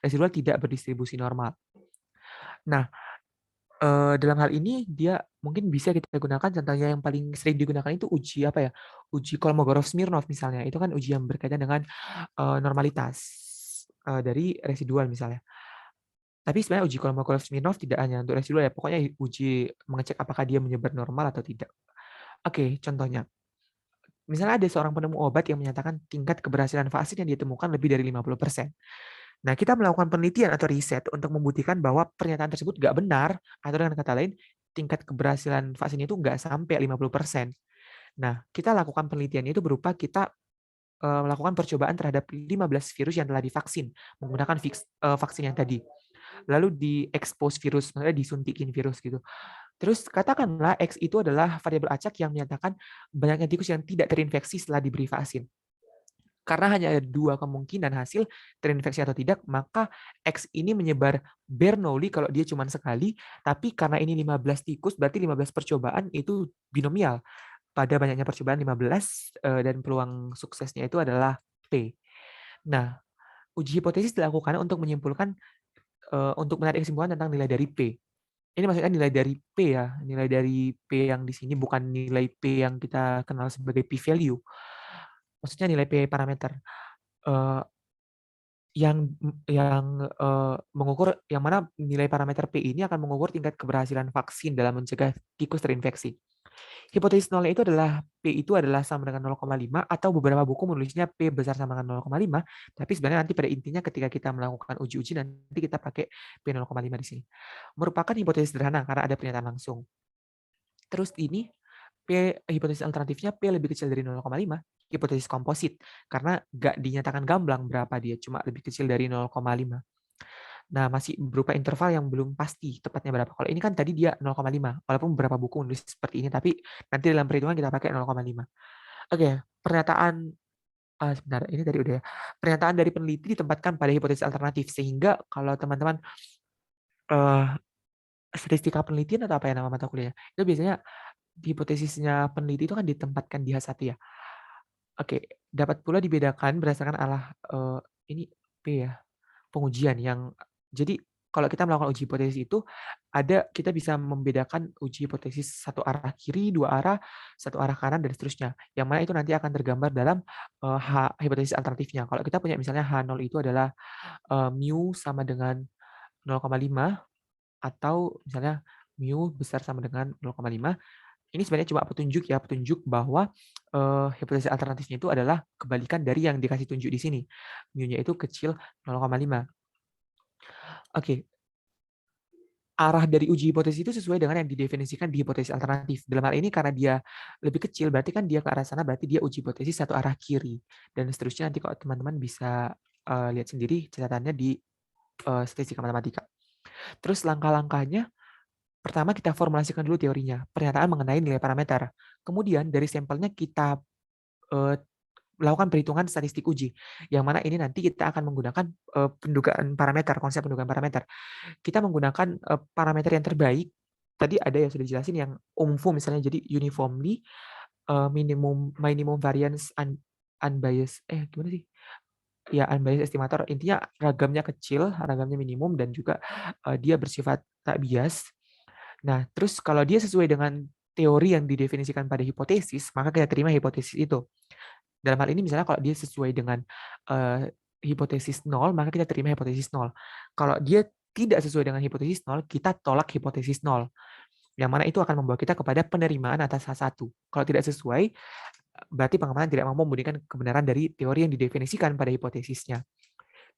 residual tidak berdistribusi normal. Nah, dalam hal ini dia mungkin bisa kita gunakan, contohnya yang paling sering digunakan itu uji apa ya, uji Kolmogorov-Smirnov misalnya. Itu kan uji yang berkaitan dengan normalitas dari residual misalnya. Tapi sebenarnya uji Kolmogorov-Smirnov tidak hanya untuk residual ya, pokoknya uji mengecek apakah dia menyebar normal atau tidak. Oke, contohnya. Misalnya ada seorang penemu obat yang menyatakan tingkat keberhasilan vaksin yang ditemukan lebih dari 50%. Nah, kita melakukan penelitian atau riset untuk membuktikan bahwa pernyataan tersebut nggak benar, atau dengan kata lain, tingkat keberhasilan vaksin itu nggak sampai 50%. Nah, kita lakukan penelitiannya itu berupa kita melakukan percobaan terhadap 15 virus yang telah divaksin menggunakan vaksin yang tadi. Lalu diekspos virus, maksudnya disuntikin virus gitu. Terus katakanlah X itu adalah variabel acak yang menyatakan banyaknya tikus yang tidak terinfeksi setelah diberi vaksin. Karena hanya ada dua kemungkinan hasil terinfeksi atau tidak, maka X ini menyebar Bernoulli kalau dia cuma sekali, tapi karena ini 15 tikus, berarti 15 percobaan itu binomial. Pada banyaknya percobaan 15, dan peluang suksesnya itu adalah P. Nah, uji hipotesis dilakukan untuk menyimpulkan, untuk menarik kesimpulan tentang nilai dari P. Ini maksudnya nilai dari P ya, nilai dari P yang di sini bukan nilai P yang kita kenal sebagai P value. Maksudnya nilai P parameter. mengukur yang mana nilai parameter P ini akan mengukur tingkat keberhasilan vaksin dalam mencegah tikus terinfeksi. Hipotesis nolnya itu adalah P itu adalah sama dengan 0,5 atau beberapa buku menulisnya P besar sama dengan 0,5, tapi sebenarnya nanti pada intinya ketika kita melakukan uji-uji nanti kita pakai P 0,5 di sini. Merupakan hipotesis sederhana karena ada pernyataan langsung. Terus ini hipotesis alternatifnya P lebih kecil dari 0,5, hipotesis komposit karena nggak dinyatakan gamblang berapa dia, cuma lebih kecil dari 0,5. Nah, masih berupa interval yang belum pasti tepatnya berapa. Kalau ini kan tadi dia 0,5, walaupun beberapa buku menulis seperti ini, tapi nanti dalam perhitungan kita pakai 0,5. Oke, pernyataan sebentar, ini tadi udah ya. Pernyataan dari peneliti ditempatkan pada hipotesis alternatif, sehingga kalau teman-teman statistika penelitian atau apa ya nama mata kuliah, itu biasanya hipotesisnya peneliti itu kan ditempatkan di H1 ya. Oke, dapat pula dibedakan berdasarkan ini P ya, pengujian yang jadi kalau kita melakukan uji hipotesis itu kita bisa membedakan uji hipotesis satu arah kiri, dua arah, satu arah kanan dan seterusnya. Yang mana itu nanti akan tergambar dalam hipotesis alternatifnya. Kalau kita punya misalnya H0 itu adalah mu sama dengan 0,5 atau misalnya mu besar sama dengan 0,5. Ini sebenarnya cuma petunjuk bahwa hipotesis alternatifnya itu adalah kebalikan dari yang dikasih tunjuk di sini. Mu-nya itu kecil 0,5. Oke, arah dari uji hipotesis itu sesuai dengan yang didefinisikan di hipotesis alternatif. Dalam hal ini karena dia lebih kecil, berarti kan dia ke arah sana, berarti dia uji hipotesis satu arah kiri. Dan seterusnya nanti kalau teman-teman bisa lihat sendiri catatannya di statistika matematika. Terus langkah-langkahnya, pertama kita formulasikan dulu teorinya, pernyataan mengenai nilai parameter. Kemudian dari sampelnya kita lakukan perhitungan statistik uji, yang mana ini nanti kita akan menggunakan pendugaan parameter, konsep pendugaan parameter. Kita menggunakan parameter yang terbaik. Tadi ada yang sudah dijelasin yang UMFU misalnya, jadi uniformly minimum variance unbiased gimana sih? Ya, unbiased estimator, intinya ragamnya kecil, ragamnya minimum, dan juga dia bersifat tak bias. Nah, terus kalau dia sesuai dengan teori yang didefinisikan pada hipotesis, maka kita terima hipotesis itu. Dalam hal ini misalnya kalau dia sesuai dengan hipotesis 0, maka kita terima hipotesis 0. Kalau dia tidak sesuai dengan hipotesis 0, kita tolak hipotesis 0. Yang mana itu akan membawa kita kepada penerimaan atas H1. Kalau tidak sesuai, berarti pengamanan tidak mampu membuktikan kebenaran dari teori yang didefinisikan pada hipotesisnya.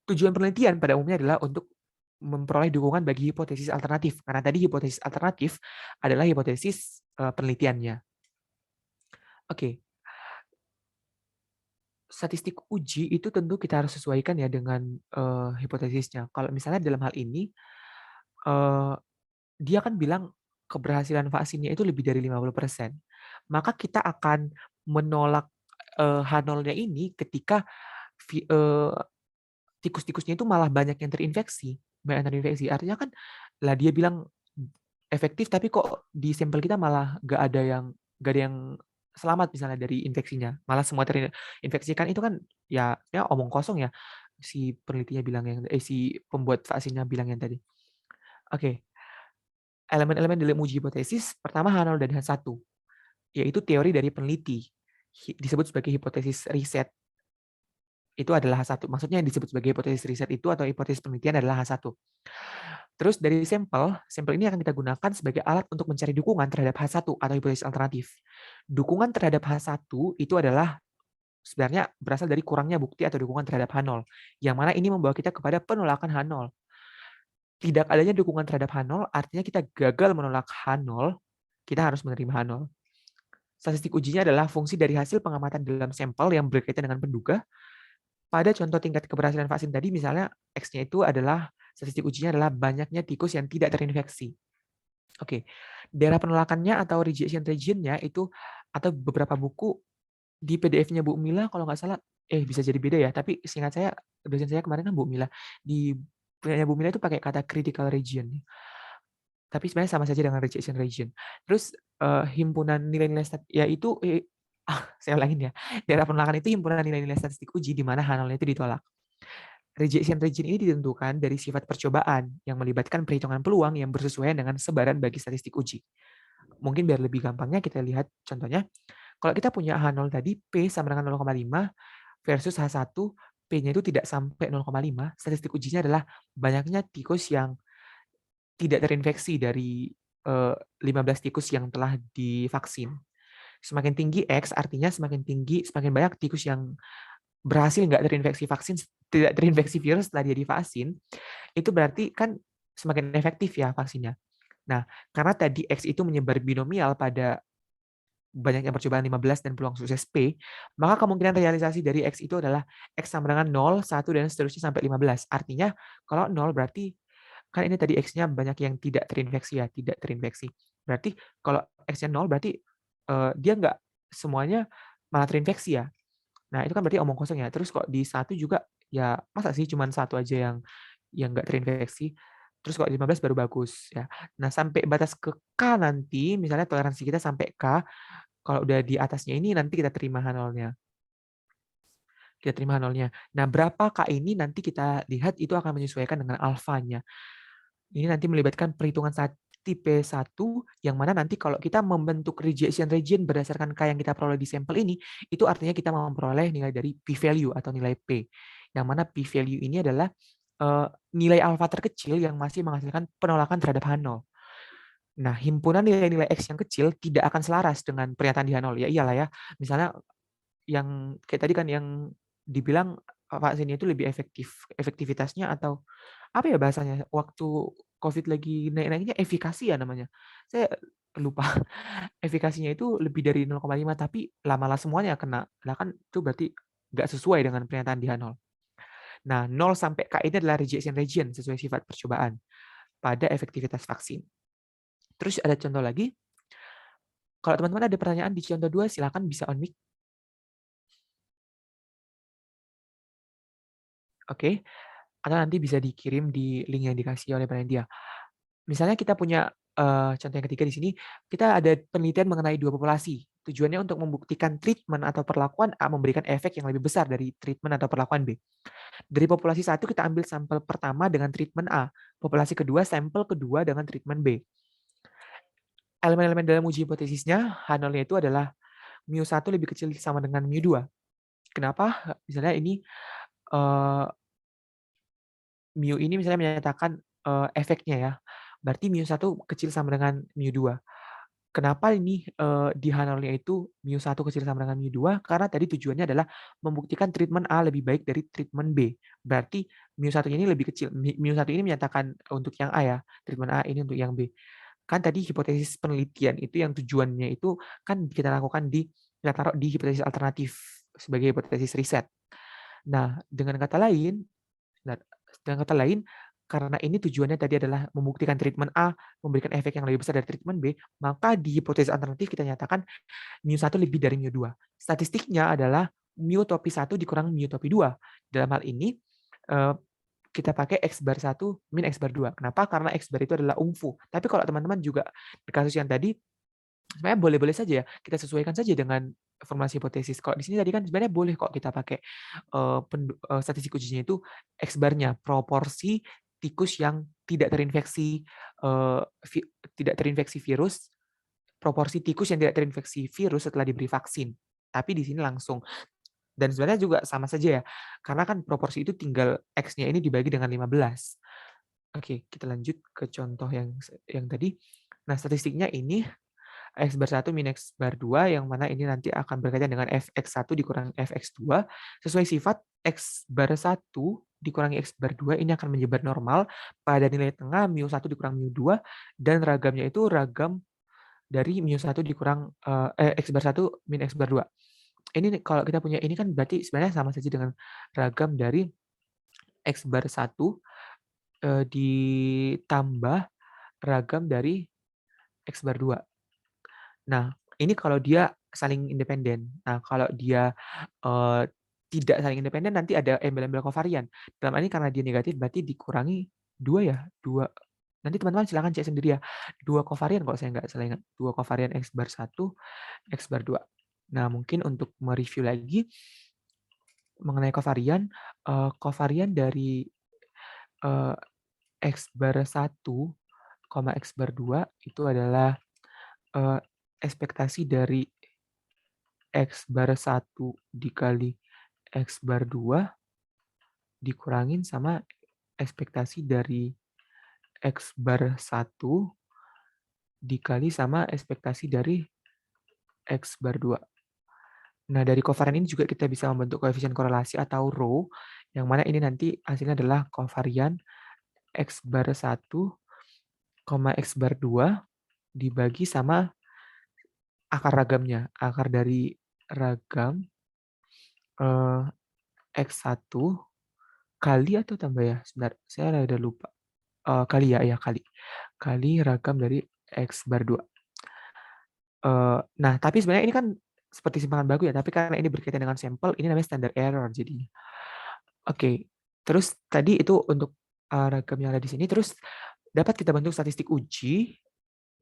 Tujuan penelitian pada umumnya adalah untuk memperoleh dukungan bagi hipotesis alternatif. Karena tadi hipotesis alternatif adalah hipotesis penelitiannya. Oke, statistik uji itu tentu kita harus sesuaikan ya dengan hipotesisnya. Kalau misalnya dalam hal ini dia kan bilang keberhasilan vaksinnya itu lebih dari 50%. Maka kita akan menolak H0-nya ini ketika tikus-tikusnya itu malah banyak yang terinfeksi. Banyak yang terinfeksi. Artinya kan lah dia bilang efektif tapi kok di sampel kita malah nggak ada yang selamat misalnya dari infeksinya, malah semua terinfeksi, kan itu kan ya omong kosong ya, si penelitinya bilang si pembuat vaksinnya bilang yang tadi. Oke, elemen-elemen dalam uji hipotesis pertama H0 dan H1, yaitu teori dari peneliti, disebut sebagai hipotesis riset. Itu adalah H1. Maksudnya yang disebut sebagai hipotesis riset itu atau hipotesis penelitian adalah H1. Terus dari sampel ini akan kita gunakan sebagai alat untuk mencari dukungan terhadap H1 atau hipotesis alternatif. Dukungan terhadap H1 itu adalah sebenarnya berasal dari kurangnya bukti atau dukungan terhadap H0, yang mana ini membawa kita kepada penolakan H0. Tidak adanya dukungan terhadap H0 artinya kita gagal menolak H0, kita harus menerima H0. Statistik ujinya adalah fungsi dari hasil pengamatan dalam sampel yang berkaitan dengan penduga. Pada contoh tingkat keberhasilan vaksin tadi, misalnya X-nya itu adalah, statistik ujinya adalah banyaknya tikus yang tidak terinfeksi. Oke, daerah penolakannya atau rejection region-nya itu, atau beberapa buku di PDF-nya Bu Mila kalau nggak salah, bisa jadi beda ya, tapi seingat saya, dosen saya kemarin kan Bu Mila, di punyanya Bu Mila itu pakai kata critical region. Tapi sebenarnya sama saja dengan rejection region. Terus himpunan nilai-nilai yaitu saya ulangin ya. Daerah penolakan itu himpunan nilai-nilai statistik uji di mana H0 itu ditolak. Rejection region ini ditentukan dari sifat percobaan yang melibatkan perhitungan peluang yang bersesuaian dengan sebaran bagi statistik uji. Mungkin biar lebih gampangnya kita lihat contohnya. Kalau kita punya H0 tadi, P sama dengan 0,5 versus H1, P-nya itu tidak sampai 0,5, statistik ujinya adalah banyaknya tikus yang tidak terinfeksi dari 15 tikus yang telah divaksin. Semakin tinggi X artinya semakin banyak tikus yang berhasil nggak terinfeksi vaksin, tidak terinfeksi virus setelah dia divaksin, itu berarti kan semakin efektif ya vaksinnya. Nah, karena tadi X itu menyebar binomial pada banyaknya percobaan 15 dan peluang sukses P, maka kemungkinan realisasi dari X itu adalah X sama dengan 0, 1, dan seterusnya sampai 15. Artinya, kalau 0 berarti, kan ini tadi X-nya banyak yang tidak terinfeksi ya, tidak terinfeksi. Berarti kalau X-nya 0 berarti dia nggak semuanya malah terinfeksi ya. Nah, itu kan berarti omong kosong ya. Terus kok di 1 juga, ya masa sih cuma 1 aja yang nggak terinfeksi. Terus kok 15 baru bagus ya. Nah, sampai batas ke K nanti, misalnya toleransi kita sampai K, kalau udah di atasnya ini nanti kita terima H0-nya. Kita terima H0-nya. Nah, berapa K ini nanti kita lihat itu akan menyesuaikan dengan alfanya. Ini nanti melibatkan perhitungan tipe 1, yang mana nanti kalau kita membentuk rejection region berdasarkan K yang kita peroleh di sampel ini, itu artinya kita memperoleh nilai dari p-value atau nilai P. Yang mana p-value ini adalah nilai alfa terkecil yang masih menghasilkan penolakan terhadap H0. Nah, himpunan nilai-nilai X yang kecil tidak akan selaras dengan pernyataan di H0. Ya iyalah ya. Misalnya yang kayak tadi kan yang dibilang vaksinnya itu lebih efektivitasnya atau apa ya bahasanya, waktu COVID lagi naik-naiknya efikasi ya namanya. Saya lupa. Efikasinya itu lebih dari 0,5 tapi lama-lama semuanya kena. Lah kan itu berarti nggak sesuai dengan pernyataan di H0. Nah, 0 sampai K ini adalah rejection region sesuai sifat percobaan pada efektivitas vaksin. Terus ada contoh lagi. Kalau teman-teman ada pertanyaan di contoh 2, silakan bisa on mic. Oke. Atau nanti bisa dikirim di link yang dikasih oleh panitia. Misalnya kita punya contoh yang ketiga di sini, kita ada penelitian mengenai 2 populasi. Tujuannya untuk membuktikan treatment atau perlakuan A memberikan efek yang lebih besar dari treatment atau perlakuan B. Dari populasi 1 kita ambil sampel pertama dengan treatment A, populasi kedua sampel kedua dengan treatment B. Elemen-elemen dalam uji hipotesisnya, H0-nya itu adalah mu1 lebih kecil sama dengan mu2. Kenapa? Misalnya ini mu ini misalnya menyatakan efeknya ya. Berarti mu1 kecil sama dengan mu2. Kenapa ini di H0-nya itu mu1 kecil sama dengan mu2? Karena tadi tujuannya adalah membuktikan treatment A lebih baik dari treatment B. Berarti mu1 ini lebih kecil. Mu1 ini menyatakan untuk yang A ya, treatment A ini untuk yang B. Kan tadi hipotesis penelitian itu yang tujuannya itu kan kita lakukan kita taruh di hipotesis alternatif sebagai hipotesis riset. Nah, dengan kata lain, karena ini tujuannya tadi adalah membuktikan treatment A memberikan efek yang lebih besar dari treatment B, maka di hipotesis alternatif kita nyatakan mu1 lebih dari mu2. Statistiknya adalah mu topi 1 dikurang mu topi 2. Dalam hal ini, kita pakai X bar 1 min X bar 2. Kenapa? Karena X bar itu adalah UMFU. Tapi kalau teman-teman juga di kasus yang tadi, sebenarnya boleh-boleh saja ya, kita sesuaikan saja dengan formulasi hipotesis. Kalau di sini tadi kan sebenarnya boleh kok kita pakai statistik ujinya itu X bar-nya, proporsi tikus yang tidak terinfeksi virus, proporsi tikus yang tidak terinfeksi virus setelah diberi vaksin. Tapi di sini langsung. Dan sebenarnya juga sama saja ya, karena kan proporsi itu tinggal X-nya ini dibagi dengan 15. Oke, kita lanjut ke contoh yang tadi. Nah, statistiknya ini X bar 1 min X bar 2, yang mana ini nanti akan berkaitan dengan Fx1 dikurangi Fx2. Sesuai sifat, X bar 1 dikurangi X bar 2 ini akan menyebar normal pada nilai tengah mu1 dikurang mu2, dan ragamnya itu ragam dari mu1 dikurang X bar 1 min X bar 2. Ini kalau kita punya ini kan berarti sebenarnya sama saja dengan ragam dari X bar 1 ditambah ragam dari X bar 2. Nah, ini kalau dia saling independen. Nah, kalau dia tidak saling independen nanti ada embel-embel kovarian. Dalam ini karena dia negatif berarti dikurangi 2 ya, 2. Nanti teman-teman silakan cek sendiri ya. 2 kovarian kalau saya nggak salah ingat. 2 kovarian X bar 1, X bar 2. Nah, mungkin untuk mereview lagi mengenai kovarian, kovarian dari X bar 1, X bar 2 itu adalah ekspektasi dari X bar 1 dikali X bar 2 dikurangin sama ekspektasi dari X bar 1 dikali sama ekspektasi dari X bar 2. Nah, dari covarian ini juga kita bisa membentuk koefisien korelasi atau rho, yang mana ini nanti hasilnya adalah covarian X bar 1, X bar 2 dibagi sama akar ragamnya. Akar dari ragam X1 kali atau tambah ya? Sebentar, saya rada lupa. Kali ya, ya kali. Kali ragam dari X bar 2. Nah, tapi sebenarnya ini kan seperti simpangan baku ya, tapi karena ini berkaitan dengan sampel, ini namanya standard error jadinya. Oke, terus tadi itu untuk ragam yang ada di sini, terus dapat kita bentuk statistik uji.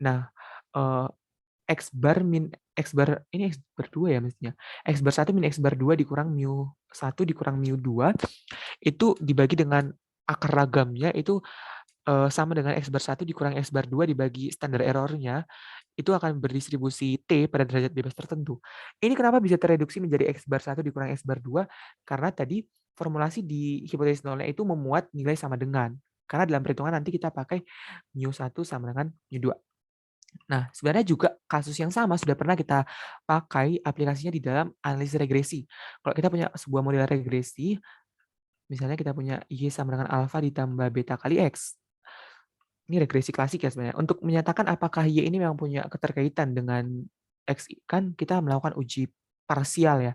Nah, X bar min X bar ini X bar 2 ya mestinya. X bar 1 min X bar 2 dikurang mu 1 dikurang mu 2 itu dibagi dengan akar ragamnya itu sama dengan X bar 1 dikurang X bar 2 dibagi standar errornya itu akan berdistribusi T pada derajat bebas tertentu. Ini kenapa bisa tereduksi menjadi X bar 1 dikurang X bar 2? Karena tadi formulasi di hipotesis nolnya itu memuat nilai sama dengan. Karena dalam perhitungan nanti kita pakai mu1 sama dengan mu2. Nah, sebenarnya juga kasus yang sama sudah pernah kita pakai aplikasinya di dalam analisis regresi. Kalau kita punya sebuah model regresi, misalnya kita punya Y sama dengan alfa ditambah beta kali X. Ini regresi klasik ya sebenarnya. Untuk menyatakan apakah Y ini memang punya keterkaitan dengan X, kan kita melakukan uji parsial ya.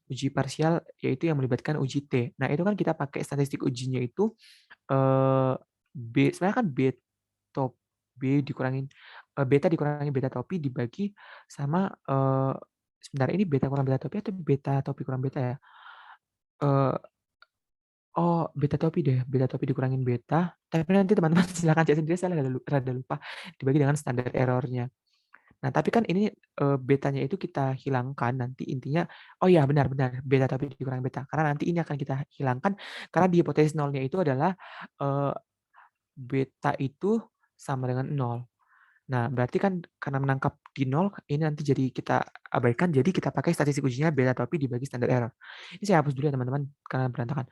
Uji parsial yaitu yang melibatkan uji T. Nah, itu kan kita pakai statistik ujinya itu sebenarnya kan top B dikurangin beta dikurangi beta topi dibagi sama sebentar ini beta kurang beta topi atau beta topi kurang beta ya? Oh, beta topi deh, beta topi dikurangin beta, tapi nanti teman-teman silakan cek sendiri, saya rada lupa, dibagi dengan standar error-nya. Nah, tapi kan ini betanya itu kita hilangkan nanti intinya, oh ya benar-benar beta topi dikurang beta, karena nanti ini akan kita hilangkan karena di hipotesis nolnya itu adalah beta itu sama dengan 0. Nah, berarti kan karena menangkap di 0, ini nanti jadi kita abaikan, jadi kita pakai statistik ujinya beta topi dibagi standar error. Ini saya hapus dulu ya teman-teman, karena berantakan.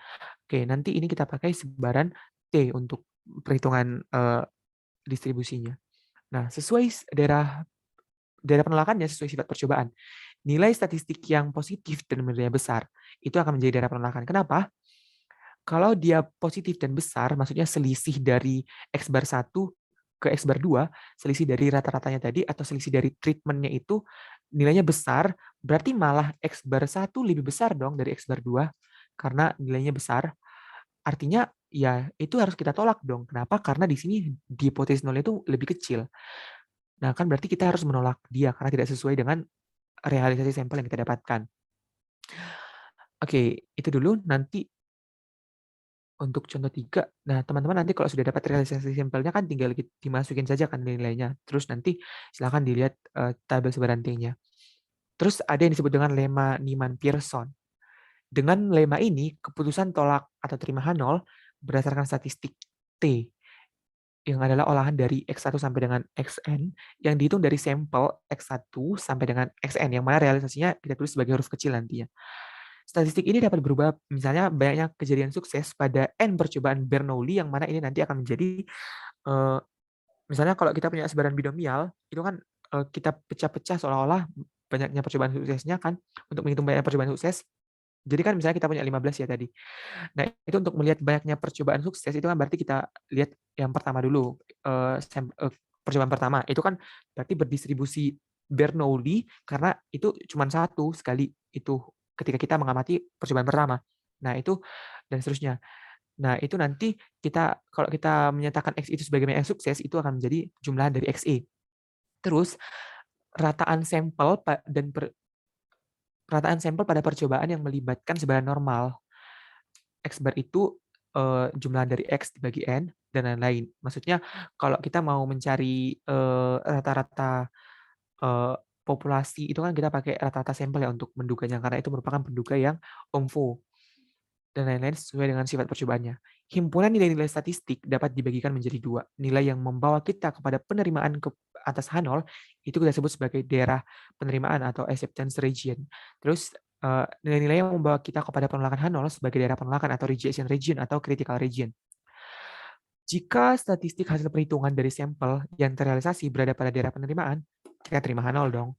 Oke, nanti ini kita pakai sebaran T untuk perhitungan distribusinya. Nah, sesuai daerah penolakannya sesuai sifat percobaan. Nilai statistik yang positif dan nilainya besar itu akan menjadi daerah penolakan. Kenapa? Kalau dia positif dan besar, maksudnya selisih dari X bar 1 ke X bar 2, selisih dari rata-ratanya tadi atau selisih dari treatmentnya itu nilainya besar, berarti malah X bar 1 lebih besar dong dari X bar 2 karena nilainya besar. Artinya ya itu harus kita tolak dong. Kenapa? Karena di sini di hipotesis nol itu lebih kecil. Nah, kan berarti kita harus menolak dia karena tidak sesuai dengan realisasi sampel yang kita dapatkan. Oke, itu dulu. Nanti untuk contoh 3, nah teman-teman nanti kalau sudah dapat realisasi sampelnya kan tinggal dimasukin saja kan nilainya. Terus nanti silakan dilihat tabel sebaran T-nya. Terus ada yang disebut dengan lemma Niemann-Pearson. Dengan lemma ini, keputusan tolak atau terima H0 berdasarkan statistik T yang adalah olahan dari X1 sampai dengan Xn yang dihitung dari sampel X1 sampai dengan Xn yang mana realisasinya kita tulis sebagai huruf kecil nantinya. Statistik ini dapat berubah misalnya banyaknya kejadian sukses pada N percobaan Bernoulli yang mana ini nanti akan menjadi misalnya kalau kita punya sebaran binomial itu kan kita pecah-pecah seolah-olah banyaknya percobaan suksesnya kan untuk menghitung banyaknya percobaan sukses. Jadi kan misalnya kita punya 15 ya tadi. Nah, itu untuk melihat banyaknya percobaan sukses itu kan berarti kita lihat yang pertama dulu percobaan pertama itu kan berarti berdistribusi Bernoulli karena itu cuma satu sekali itu ketika kita mengamati percobaan pertama. Nah, itu dan seterusnya. Nah, itu nanti kita kalau kita menyatakan X itu sebagai banyak sukses itu akan menjadi jumlah dari XE. Terus rataan sampel dan rataan sampel pada percobaan yang melibatkan sebaran normal. X bar itu jumlah dari X dibagi N dan lain-lain. Maksudnya kalau kita mau mencari rata-rata populasi itu kan kita pakai rata-rata sampel ya untuk menduganya karena itu merupakan penduga yang OMFO dan lain-lain sesuai dengan sifat percobaannya. Himpunan nilai-nilai statistik dapat dibagikan menjadi dua. Nilai yang membawa kita kepada penerimaan ke atas H0 itu kita sebut sebagai daerah penerimaan atau acceptance region. Terus nilai-nilai yang membawa kita kepada penolakan H0 sebagai daerah penolakan atau rejection region atau critical region. Jika statistik hasil perhitungan dari sampel yang terrealisasi berada pada daerah penerimaan, kita terima H0 dong.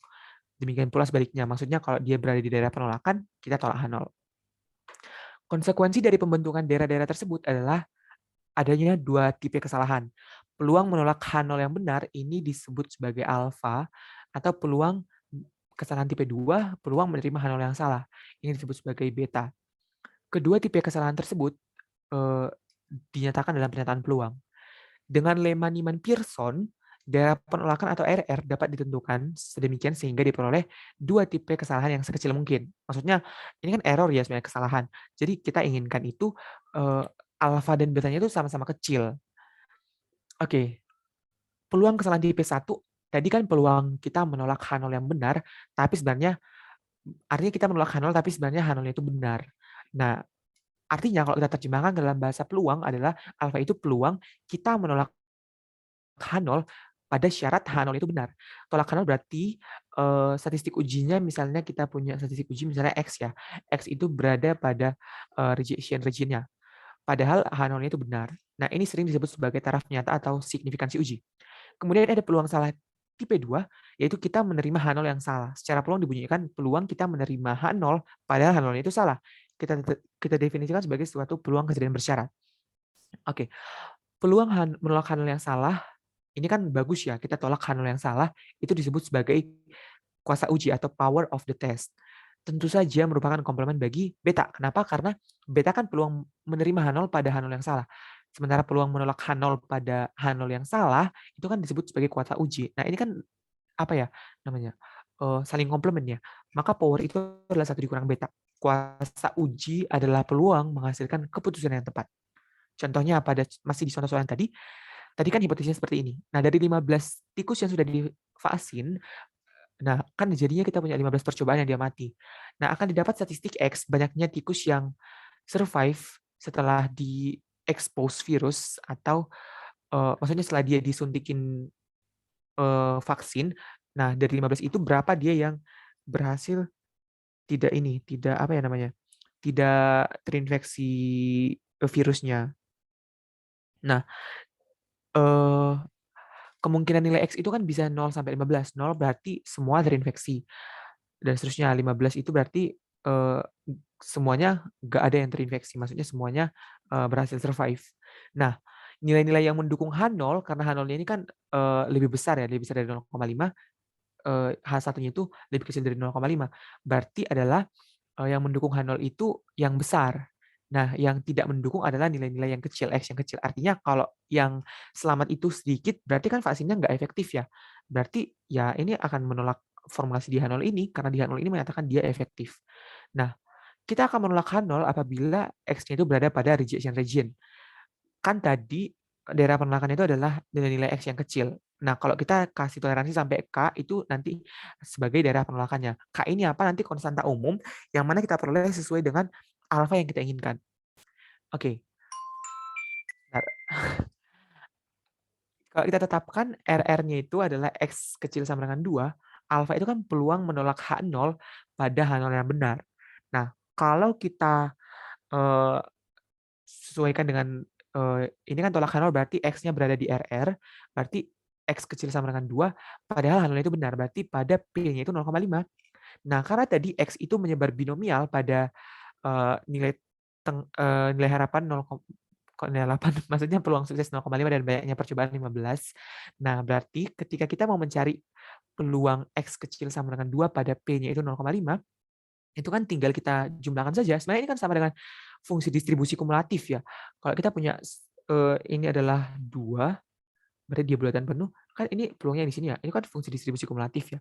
Demikian pula sebaliknya, maksudnya kalau dia berada di daerah penolakan, kita tolak H0. Konsekuensi dari pembentukan daerah-daerah tersebut adalah adanya dua tipe kesalahan. Peluang menolak H0 yang benar ini disebut sebagai alfa, atau peluang kesalahan tipe 2, peluang menerima H0 yang salah. Ini disebut sebagai beta. Kedua tipe kesalahan tersebut dinyatakan dalam pernyataan peluang. Dengan lemma Niemann-Pearson, daerah penolakan atau RR dapat ditentukan sedemikian sehingga diperoleh dua tipe kesalahan yang sekecil mungkin. Maksudnya, ini kan error ya sebenarnya kesalahan. Jadi kita inginkan itu alfa dan betanya itu sama-sama kecil. Oke, peluang kesalahan tipe 1, tadi kan peluang kita menolak H0 yang benar, tapi sebenarnya artinya kita menolak H0 tapi sebenarnya H0 itu benar. Nah, artinya kalau kita terjemahkan dalam bahasa peluang adalah alfa itu peluang kita menolak H0 pada syarat H0 itu benar. Tolak H0 berarti statistik ujinya misalnya kita punya statistik uji misalnya X ya. X itu berada pada rejection region-nya. Padahal H0 itu benar. Nah, ini sering disebut sebagai taraf nyata atau signifikansi uji. Kemudian ada peluang salah tipe 2, yaitu kita menerima H0 yang salah. Secara peluang dibunyikan peluang kita menerima H0 padahal H0 itu salah. Kita definisikan sebagai suatu peluang kejadian bersyarat. Oke, peluang menolak H0 yang salah ini kan bagus ya, kita tolak H0 yang salah, itu disebut sebagai kuasa uji atau power of the test. Tentu saja merupakan komplement bagi beta. Kenapa? Karena beta kan peluang menerima H0 pada H0 yang salah. Sementara peluang menolak H0 pada H0 yang salah, itu kan disebut sebagai kuasa uji. Nah, ini kan apa ya namanya? Saling komplement ya. Maka power itu adalah 1 dikurang beta. Kuasa uji adalah peluang menghasilkan keputusan yang tepat. Contohnya pada masih di contoh soal tadi, tadi kan hipotesisnya seperti ini. Nah, dari 15 tikus yang sudah divaksin, nah kan jadinya kita punya 15 percobaan yang dia mati. Nah, akan didapat statistik X banyaknya tikus yang survive setelah di expose virus atau maksudnya setelah dia disuntikin vaksin. Nah, dari 15 itu berapa dia yang berhasil tidak apa ya namanya? Tidak terinfeksi virusnya. Nah, eh kemungkinan nilai X itu kan bisa 0 sampai 15. 0 berarti semua terinfeksi. Dan seterusnya 15 itu berarti semuanya nggak ada yang terinfeksi. Maksudnya semuanya berhasil survive. Nah, nilai-nilai yang mendukung H0, karena H0-nya ini kan lebih besar ya, lebih besar dari 0,5, H1-nya itu lebih kecil dari 0,5. Berarti adalah yang mendukung H0 itu yang besar. Nah, yang tidak mendukung adalah nilai-nilai yang kecil, X yang kecil. Artinya kalau yang selamat itu sedikit, berarti kan vaksinnya nggak efektif ya. Berarti ya ini akan menolak formulasi di H0 ini, karena di H0 ini menyatakan dia efektif. Nah, kita akan menolak H0 apabila X-nya itu berada pada rejection region. Kan tadi daerah penolakan itu adalah nilai-nilai X yang kecil. Nah, kalau kita kasih toleransi sampai K, itu nanti sebagai daerah penolakannya. K ini apa? Nanti konstanta umum, yang mana kita peroleh sesuai dengan alfa yang kita inginkan. Oke. Nah, kalau kita tetapkan RR-nya itu adalah X kecil sama dengan 2, alfa itu kan peluang menolak H0 pada H0 yang benar. Nah, kalau kita sesuaikan dengan ini kan tolak H0 berarti X-nya berada di RR, berarti X kecil sama dengan 2, padahal H0 itu benar, berarti pada P-nya itu 0,5. Nah, karena tadi X itu menyebar binomial pada nilai nilai harapan 0, nilai 8, maksudnya peluang sukses 0,5 dan banyaknya percobaan 15. Nah, berarti ketika kita mau mencari peluang X kecil sama dengan 2 pada P-nya itu 0,5, itu kan tinggal kita jumlahkan saja. Sebenarnya ini kan sama dengan fungsi distribusi kumulatif ya. Kalau kita punya ini adalah 2, berarti dia bulatan penuh, kan ini peluangnya di sini ya. Ini kan fungsi distribusi kumulatif ya.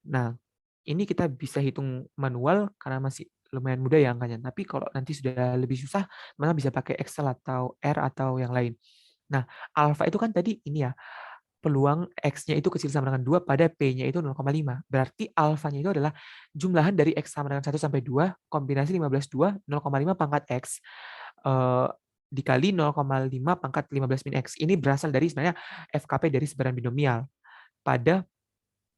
Nah, ini kita bisa hitung manual karena masih lumayan mudah ya angkanya. Tapi kalau nanti sudah lebih susah, mana bisa pakai Excel atau R atau yang lain. Nah, alfa itu kan tadi ini ya, peluang X-nya itu kecil sama dengan 2 pada P-nya itu 0,5. Berarti alfanya itu adalah jumlahan dari X sama dengan 1 sampai 2, kombinasi 15, 2, 0,5 pangkat X, dikali 0,5 pangkat 15 min X. Ini berasal dari sebenarnya FKP dari sebaran binomial pada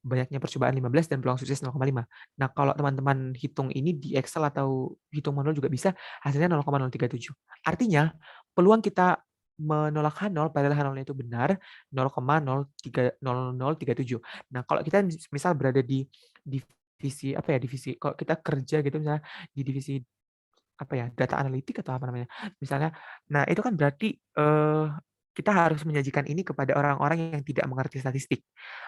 banyaknya percobaan 15 dan peluang sukses 0,5. Nah, kalau teman-teman hitung ini di Excel atau hitung manual juga bisa, hasilnya 0,037. Artinya, peluang kita menolak H0 padahal H0-nya itu benar 0,037. Nah, kalau kita misal berada di divisi apa ya, divisi kalau kita kerja gitu misalnya di divisi apa ya, data analitik atau apa namanya, misalnya. Nah, itu kan berarti, kita harus menyajikan ini kepada orang-orang yang tidak mengerti statistik.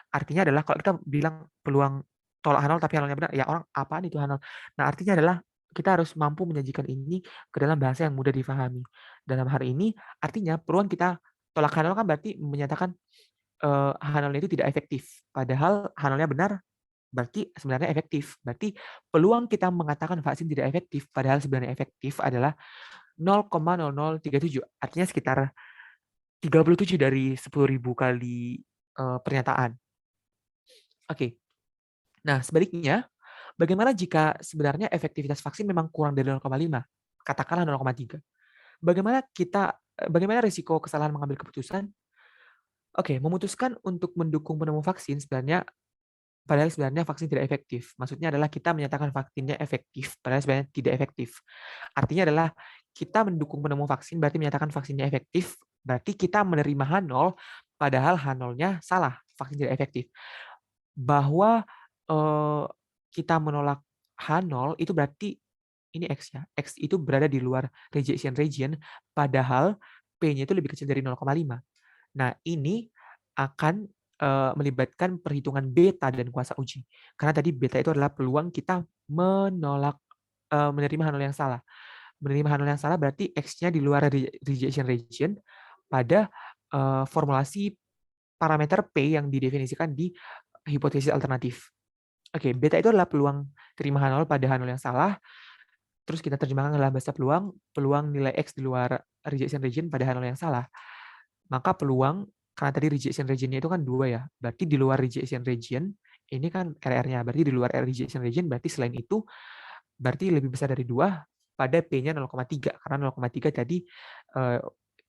Artinya adalah kalau kita bilang peluang tolak H0 tapi H0-nya benar, ya orang, "Apaan itu H0?" Nah, artinya adalah kita harus mampu menyajikan ini ke dalam bahasa yang mudah difahami. Dalam hal ini, artinya peluang kita tolak H0 kan berarti menyatakan, H0-nya itu tidak efektif, padahal H0-nya benar, berarti sebenarnya efektif. Berarti peluang kita mengatakan vaksin tidak efektif, padahal sebenarnya efektif adalah 0,0037. Artinya sekitar 37 dari 10.000 kali pernyataan. Oke. Nah, sebaliknya, bagaimana jika sebenarnya efektivitas vaksin memang kurang dari 0,5? Katakanlah 0,3. Bagaimana risiko kesalahan mengambil keputusan? Oke, memutuskan untuk mendukung penemu vaksin padahal sebenarnya vaksin tidak efektif. Maksudnya adalah kita menyatakan vaksinnya efektif, padahal sebenarnya tidak efektif. Artinya adalah kita mendukung penemu vaksin, berarti menyatakan vaksinnya efektif, berarti kita menerima H0, padahal H0-nya salah, vaksin tidak efektif. Bahwa kita menolak H0 itu berarti ini X ya, X itu berada di luar rejection region, padahal P-nya itu lebih kecil dari 0,5. Nah, ini akan melibatkan perhitungan beta dan kuasa uji. Karena tadi beta itu adalah peluang kita menolak menerima H0 yang salah. Menerima H0 yang salah berarti X-nya di luar rejection region pada formulasi parameter P yang didefinisikan di hipotesis alternatif. Oke, beta itu adalah peluang terima H0 pada H0 yang salah. Terus kita terjemahkan dalam bahasa peluang nilai X di luar rejection region pada H0 yang salah. Maka peluang, karena tadi rejection region-nya itu kan 2 ya, berarti di luar rejection region, ini kan RR-nya, berarti di luar rejection region, berarti selain itu, berarti lebih besar dari 2 pada P-nya 0,3, karena 0,3 tadi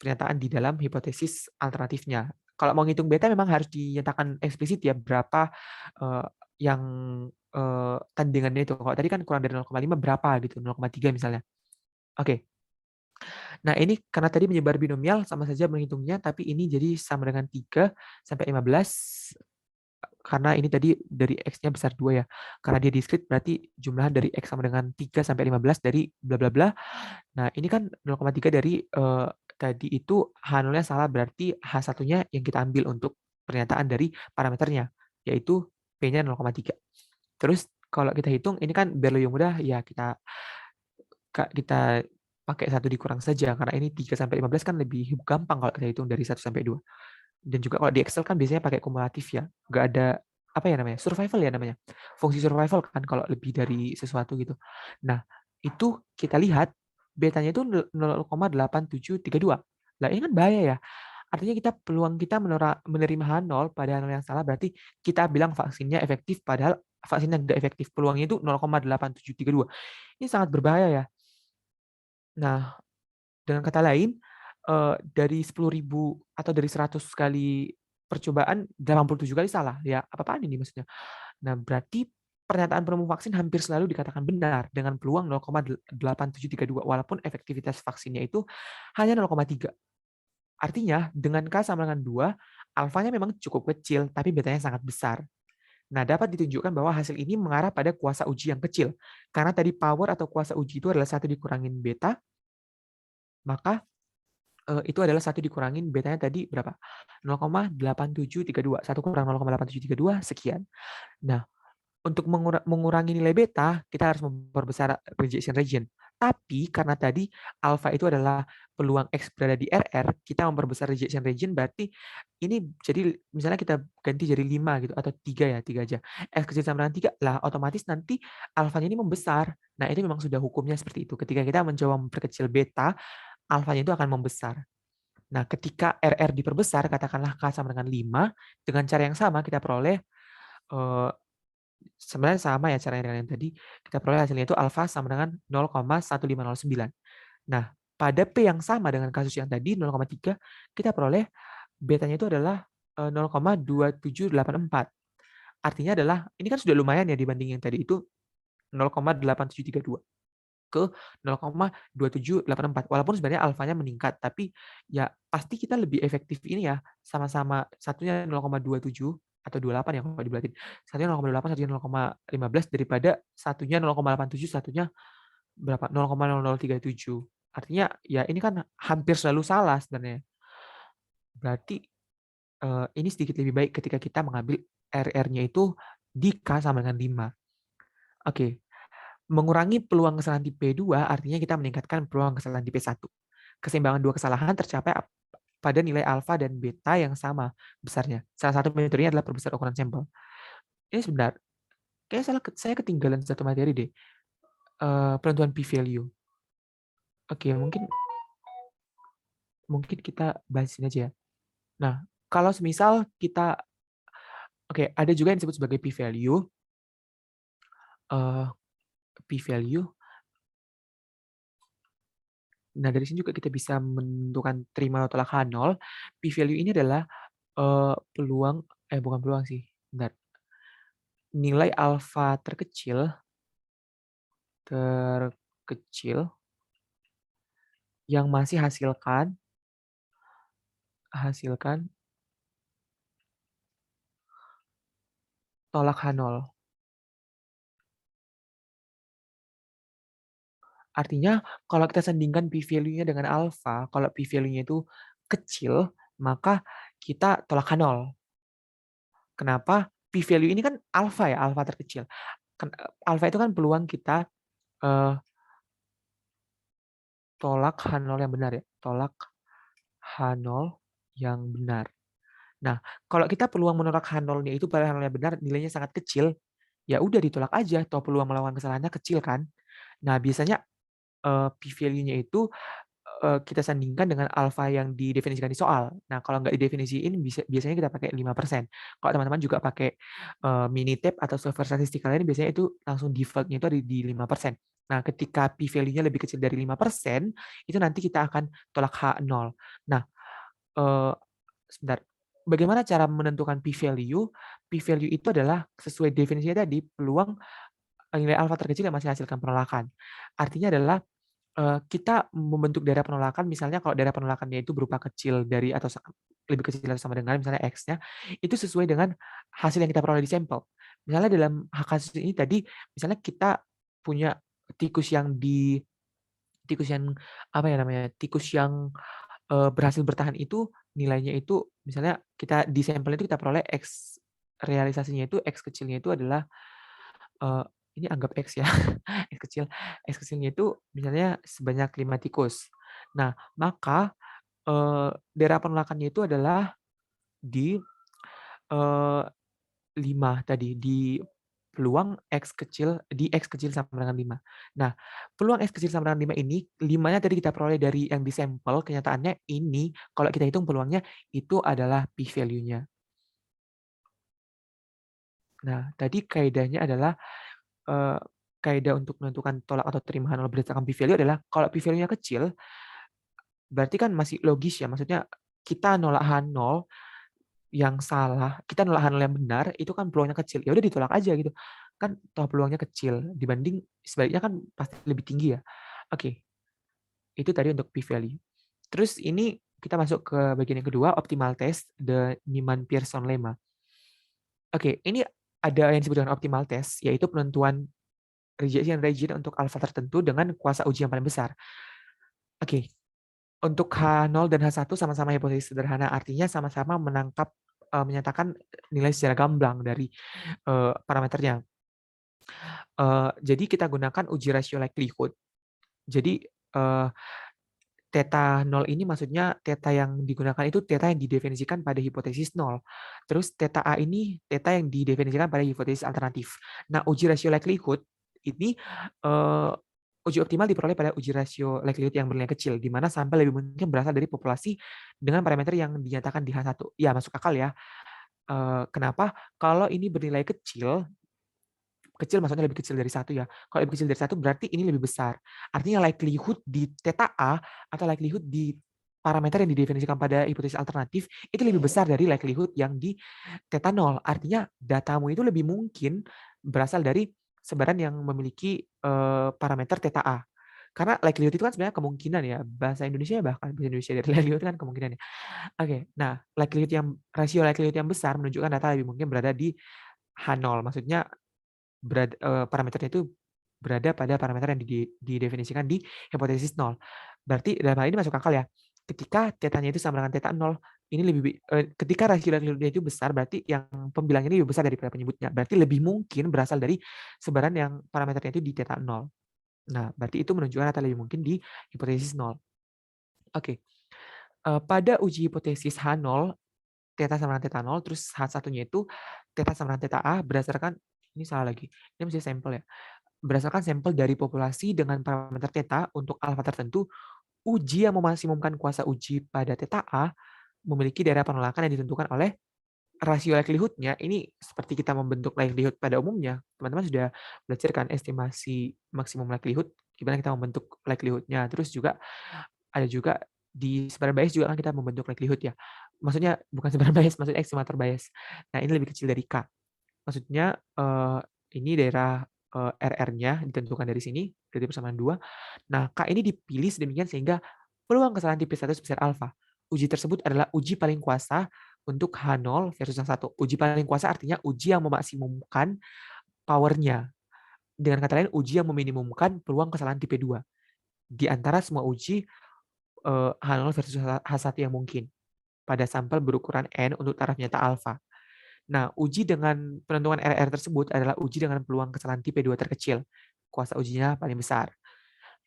pernyataan di dalam hipotesis alternatifnya. Kalau mau ngitung beta memang harus dinyatakan eksplisit ya, berapa yang tandingannya itu. Kalau tadi kan kurang dari 0,5 berapa gitu, 0,3 misalnya. Oke. Nah, ini karena tadi menyebar binomial sama saja menghitungnya, tapi ini jadi sama dengan 3 sampai 15 karena ini tadi dari X-nya besar 2 ya. Karena dia diskrit berarti jumlah dari X sama dengan 3 sampai 15 dari bla bla bla. Nah, ini kan 0,3 dari tadi itu H0-nya salah, berarti H1-nya yang kita ambil untuk pernyataan dari parameternya, yaitu P-nya 0,3. Terus kalau kita hitung, ini kan biar lebih mudah, ya kita pakai 1 dikurang saja, karena ini 3 sampai 15 kan lebih gampang kalau kita hitung dari 1 sampai 2. Dan juga kalau di Excel kan biasanya pakai kumulatif ya, nggak ada apa ya namanya, survival ya namanya, fungsi survival kan kalau lebih dari sesuatu gitu. Nah, itu kita lihat betanya itu 0,8732. Lah ini kan bahaya ya. Artinya peluang kita menerima H0 pada H0 yang salah berarti kita bilang vaksinnya efektif padahal vaksinnya tidak efektif. Peluangnya itu 0,8732. Ini sangat berbahaya ya. Nah, dengan kata lain, dari 10.000 atau dari 100 kali percobaan, 87 kali salah. Ya, apa-apaan ini maksudnya? Nah, berarti pernyataan penemu vaksin hampir selalu dikatakan benar dengan peluang 0,8732 walaupun efektivitas vaksinnya itu hanya 0,3. Artinya, dengan K sama dengan 2, alfanya memang cukup kecil, tapi betanya sangat besar. Nah, dapat ditunjukkan bahwa hasil ini mengarah pada kuasa uji yang kecil. Karena tadi power atau kuasa uji itu adalah 1 dikurangin beta, maka itu adalah 1 dikurangin betanya tadi berapa? 0,8732. 1 kurang 0,8732 sekian. Nah, untuk mengurangi nilai beta, kita harus memperbesar rejection region. Tapi karena tadi alfa itu adalah peluang X berada di RR, kita memperbesar rejection region berarti ini jadi misalnya kita ganti jadi 5 gitu atau 3 ya, 3 aja. X kecil sama dengan 3 lah otomatis nanti alfanya ini membesar. Nah, ini memang sudah hukumnya seperti itu. Ketika kita mencoba memperkecil beta, alfanya itu akan membesar. Nah, ketika RR diperbesar, katakanlah K sama dengan 5, dengan cara yang sama kita peroleh sebenarnya sama ya caranya dengan yang tadi, kita peroleh hasilnya itu alfa sama dengan 0,1509. Nah, pada P yang sama dengan kasus yang tadi 0,3, kita peroleh betanya itu adalah 0,2784. Artinya adalah ini kan sudah lumayan ya dibanding yang tadi itu 0,8732 ke 0,2784. Walaupun sebenarnya alfanya meningkat, tapi ya pasti kita lebih efektif ini ya, sama-sama satunya 0,27 atau 28 ya kalau dibulatin. Satunya 0,28, satunya 0,15 daripada satunya 0,87, satunya berapa? 0,0037. Artinya ya ini kan hampir selalu salah sebenarnya. Berarti ini sedikit lebih baik ketika kita mengambil RR-nya itu di K sama dengan 5. Oke, mengurangi peluang kesalahan tipe 2 artinya kita meningkatkan peluang kesalahan tipe 1. Keseimbangan dua kesalahan tercapai pada nilai alfa dan beta yang sama besarnya. Salah satu metodenya adalah perbesar ukuran sampel. Ini sebentar, kayak saya ketinggalan satu materi deh. Penentuan p-value. Oke, mungkin kita bahas ini aja ya. Nah, kalau semisal kita ada juga yang disebut sebagai p-value. P-value. Nah, dari sini juga kita bisa menentukan terima atau tolak H0. P-value ini adalah peluang, bukan peluang sih, bentar. Nilai alfa terkecil yang masih hasilkan tolak H0. Artinya kalau kita sandingkan p-value-nya dengan alfa, kalau p-value-nya itu kecil, maka kita tolak H0. Kenapa? P-value ini kan alfa ya, alfa terkecil. Alfa itu kan peluang kita tolak H0 yang benar ya, tolak H0 yang benar. Nah, kalau kita peluang menolak H0-nya itu pada H0 yang benar nilainya sangat kecil, ya udah ditolak aja, toh peluang melawan kesalahannya kecil kan. Nah, biasanya p-value-nya itu kita sandingkan dengan alfa yang didefinisikan di soal. Nah, kalau nggak didefinisiin, biasanya kita pakai 5%. Kalau teman-teman juga pakai Minitab atau software statistik lain, biasanya itu langsung default-nya itu ada di 5%. Nah, ketika p-value-nya lebih kecil dari 5%, itu nanti kita akan tolak H0. Nah, sebentar. Bagaimana cara menentukan p-value? P-value itu adalah sesuai definisinya tadi, peluang nilai alfa terkecil yang masih hasilkan penolakan. Artinya adalah kita membentuk daerah penolakan, misalnya kalau daerah penolakannya itu berupa kecil dari atau lebih kecil atau sama dengan misalnya X-nya, itu sesuai dengan hasil yang kita peroleh di sampel. Misalnya dalam kasus ini tadi, misalnya kita punya tikus yang apa ya namanya, tikus yang berhasil bertahan itu nilainya itu misalnya kita di sampel itu kita peroleh X realisasinya itu X kecilnya itu adalah ini anggap X ya, X kecilnya itu misalnya sebanyak 5 tikus. Nah, maka daerah penolakannya itu adalah di 5 tadi, di peluang X kecil sama dengan 5. Nah, peluang X kecil sama dengan 5 ini, 5-nya tadi kita peroleh dari yang di sampel, kenyataannya ini kalau kita hitung peluangnya itu adalah p-value-nya. Nah, tadi kaidahnya adalah kaidah untuk menentukan tolak atau terima H0 berdasarkan p-value adalah kalau p-value-nya kecil, berarti kan masih logis ya, maksudnya kita nolak H0 yang salah, kita nolak H0 yang benar, itu kan peluangnya kecil. Ya udah ditolak aja gitu. Kan toh peluangnya kecil dibanding sebaliknya kan pasti lebih tinggi ya. Oke, itu tadi untuk p-value. Terus ini kita masuk ke bagian yang kedua, optimal test, the Neyman-Pearson lemma. Oke, ini ada yang disebut dengan optimal test, yaitu penentuan rejection region untuk alfa tertentu dengan kuasa uji yang paling besar. Oke, untuk H0 dan H1 sama-sama hipotesis sederhana, artinya sama-sama menyatakan nilai secara gamblang dari parameternya. Jadi kita gunakan uji rasio likelihood. Jadi theta 0 ini maksudnya theta yang digunakan itu theta yang didefinisikan pada hipotesis 0. Terus theta A ini theta yang didefinisikan pada hipotesis alternatif. Nah, uji rasio likelihood ini uji optimal diperoleh pada uji rasio likelihood yang bernilai kecil, di mana sampel lebih mungkin berasal dari populasi dengan parameter yang dinyatakan di H1. Ya, masuk akal ya. Kenapa? Kalau ini bernilai kecil maksudnya lebih kecil dari 1 ya. Kalau lebih kecil dari 1 berarti ini lebih besar. Artinya likelihood di theta A atau likelihood di parameter yang didefinisikan pada hipotesis alternatif itu lebih besar dari likelihood yang di theta 0. Artinya datamu itu lebih mungkin berasal dari sebaran yang memiliki parameter theta A. Karena likelihood itu kan sebenarnya kemungkinan ya, bahasa Indonesia bahkan bahasa Indonesia dari likelihood kan kemungkinan ya. Oke, nah rasio likelihood yang besar menunjukkan data lebih mungkin berada di H0. Maksudnya parameternya itu berada pada parameter yang didefinisikan di hipotesis 0. Berarti dalam hal ini masuk akal ya. Ketika tetanya itu sama dengan theta 0, ini ketika rasio likelihood-nya itu besar, berarti yang pembilangnya ini lebih besar daripada penyebutnya. Berarti lebih mungkin berasal dari sebaran yang parameternya itu di theta 0. Nah, berarti itu menunjukkan data lebih mungkin di hipotesis 0. Oke. Pada uji hipotesis H0, theta sama dengan theta 0, terus H1-nya itu theta sama dengan theta A berdasarkan, ini salah lagi, ini mesti sampel ya. Berdasarkan sampel dari populasi dengan parameter theta untuk alfa tertentu, uji yang memaksimumkan kuasa uji pada theta A memiliki daerah penolakan yang ditentukan oleh rasio likelihood-nya. Ini seperti kita membentuk likelihood pada umumnya. Teman-teman sudah belajar kan estimasi maksimum likelihood, gimana kita membentuk likelihood-nya. Terus juga ada juga di sebaran bias juga kan kita membentuk likelihood ya. Maksudnya bukan sebaran bias, maksudnya estimator bias. Nah, ini lebih kecil dari K. Maksudnya ini daerah RR-nya ditentukan dari sini, dari persamaan 2. Nah, K ini dipilih sedemikian sehingga peluang kesalahan tipis 1 sebesar alfa. Uji tersebut adalah uji paling kuasa untuk H0 versus H1. Uji paling kuasa artinya uji yang memaksimumkan powernya. Dengan kata lain, uji yang meminimumkan peluang kesalahan tipe 2. Di antara semua uji H0 versus H1 yang mungkin pada sampel berukuran N untuk taraf nyata alfa. Nah, uji dengan penentuan RR tersebut adalah uji dengan peluang kesalahan tipe 2 terkecil. Kuasa ujinya paling besar.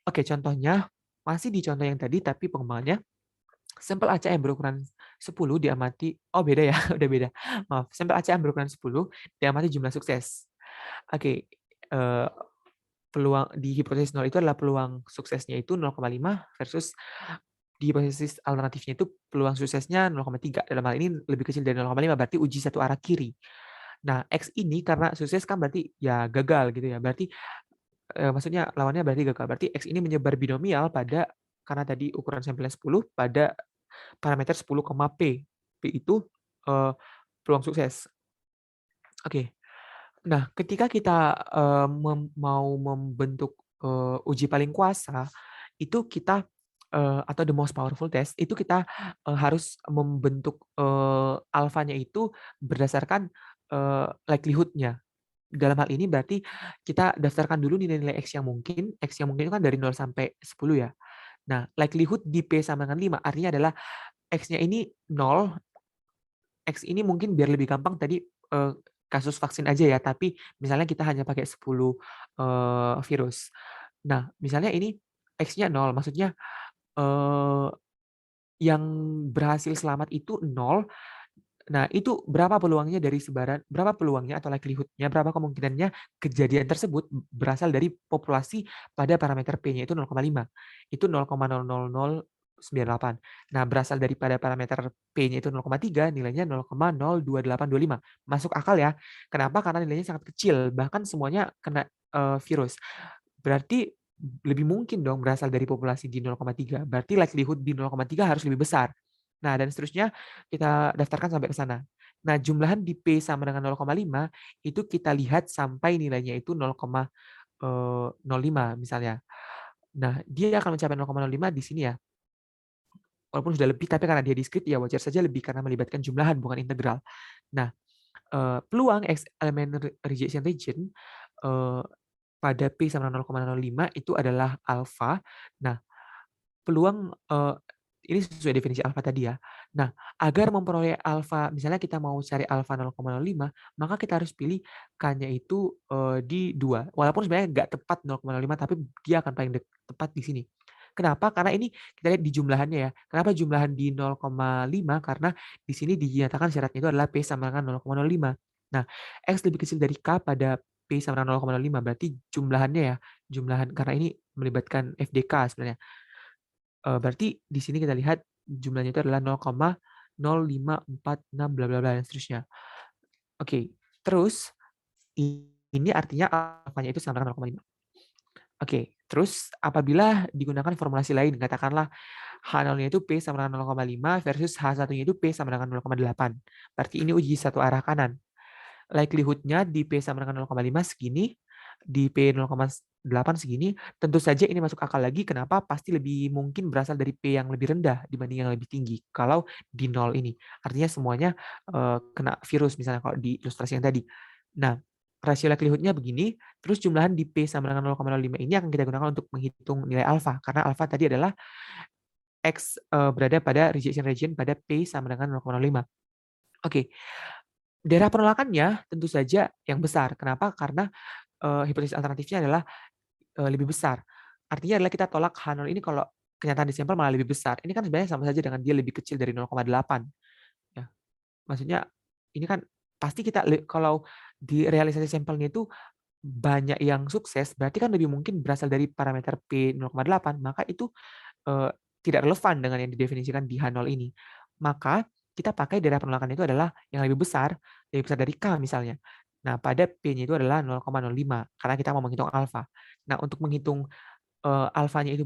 Oke, contohnya masih di contoh yang tadi, tapi pengembangannya sampel ACM berukuran 10 diamati, oh beda ya, udah beda. Maaf, sampel ACM berukuran 10 diamati jumlah sukses. Oke, peluang di hipotesis 0 itu adalah peluang suksesnya itu 0,5 versus di hipotesis alternatifnya itu peluang suksesnya 0,3. Dalam hal ini lebih kecil dari 0,5, berarti uji satu arah kiri. Nah, X ini karena sukses kan berarti ya gagal gitu ya. Berarti maksudnya lawannya berarti gagal. Berarti X ini menyebar binomial pada, karena tadi ukuran sampelnya 10, pada parameter 10, P. P itu peluang sukses. Oke. Nah, ketika kita mau membentuk uji paling kuasa, itu kita atau the most powerful test, itu kita harus membentuk alfanya itu berdasarkan likelihood-nya. Dalam hal ini berarti kita daftarkan dulu nilai-nilai X yang mungkin. X yang mungkin itu kan dari 0 sampai 10 ya. Nah, likelihood di P sama dengan 5 artinya adalah X-nya ini 0. X ini mungkin biar lebih gampang tadi kasus vaksin aja ya, tapi misalnya kita hanya pakai 10 virus. Nah, misalnya ini X-nya 0, maksudnya yang berhasil selamat itu 0. Nah, itu berapa peluangnya dari sebaran, berapa peluangnya atau likelihood-nya, berapa kemungkinannya kejadian tersebut berasal dari populasi pada parameter P-nya itu 0,5. Itu 0,00098. Nah, berasal daripada parameter P-nya itu 0,3, nilainya 0,02825. Masuk akal ya. Kenapa? Karena nilainya sangat kecil, bahkan semuanya kena virus. Berarti lebih mungkin dong berasal dari populasi di 0,3. Berarti likelihood di 0,3 harus lebih besar. Nah, dan seterusnya kita daftarkan sampai ke sana. Nah, jumlahan di P sama dengan 0,5 itu kita lihat sampai nilainya itu 0,05 misalnya. Nah, dia akan mencapai 0,05 di sini ya. Walaupun sudah lebih, tapi karena dia diskrit ya wajar saja lebih karena melibatkan jumlahan bukan integral. Nah, peluang X elemen rejection region pada P sama 0,05 itu adalah alfa. Nah, peluang ini sesuai definisi alfa tadi ya. Nah, agar memperoleh alfa, misalnya kita mau cari alfa 0,05, maka kita harus pilih K-nya itu di 2. Walaupun sebenarnya nggak tepat 0,05, tapi dia akan paling tepat di sini. Kenapa? Karena ini kita lihat di jumlahannya ya. Kenapa jumlahan di 0,5? Karena di sini dinyatakan syaratnya itu adalah P sama dengan 0,05. Nah, X lebih kecil dari K pada P sama dengan 0,05. Berarti jumlahannya ya, jumlahan karena ini melibatkan FDK sebenarnya. Berarti di sini kita lihat jumlahnya itu adalah 0,0546 bla bla bla dan seterusnya. Oke, terus ini artinya alfanya itu sama dengan 0,5. Oke, terus apabila digunakan formulasi lain, katakanlah H0-nya itu P sama dengan 0,5 versus H1-nya itu P sama dengan 0,8. Berarti ini uji satu arah kanan. Likelihood-nya di P sama dengan 0,5 segini, di P 0,8 segini, tentu saja ini masuk akal lagi. Kenapa? Pasti lebih mungkin berasal dari P yang lebih rendah dibanding yang lebih tinggi. Kalau di 0 ini, artinya semuanya kena virus misalnya kalau di ilustrasi yang tadi. Nah, rasio likelihood-nya begini, terus jumlahan di P sama dengan 0,05 ini akan kita gunakan untuk menghitung nilai alfa, karena alfa tadi adalah X berada pada rejection region pada P sama dengan 0,05. Oke, daerah penolakannya tentu saja yang besar. Kenapa? Karena hipotesis alternatifnya adalah lebih besar. Artinya adalah kita tolak H0 ini kalau kenyataan di sampel malah lebih besar. Ini kan sebenarnya sama saja dengan dia lebih kecil dari 0,8. Ya, maksudnya ini kan pasti kita kalau di realisasi sampelnya itu banyak yang sukses, berarti kan lebih mungkin berasal dari parameter P 0,8, maka itu eh, tidak relevan dengan yang didefinisikan di H0 ini. Maka kita pakai daerah penolakan itu adalah yang lebih besar dari K misalnya. Nah, pada P-nya itu adalah 0,05 karena kita mau menghitung alfa. Nah, untuk menghitung alfanya itu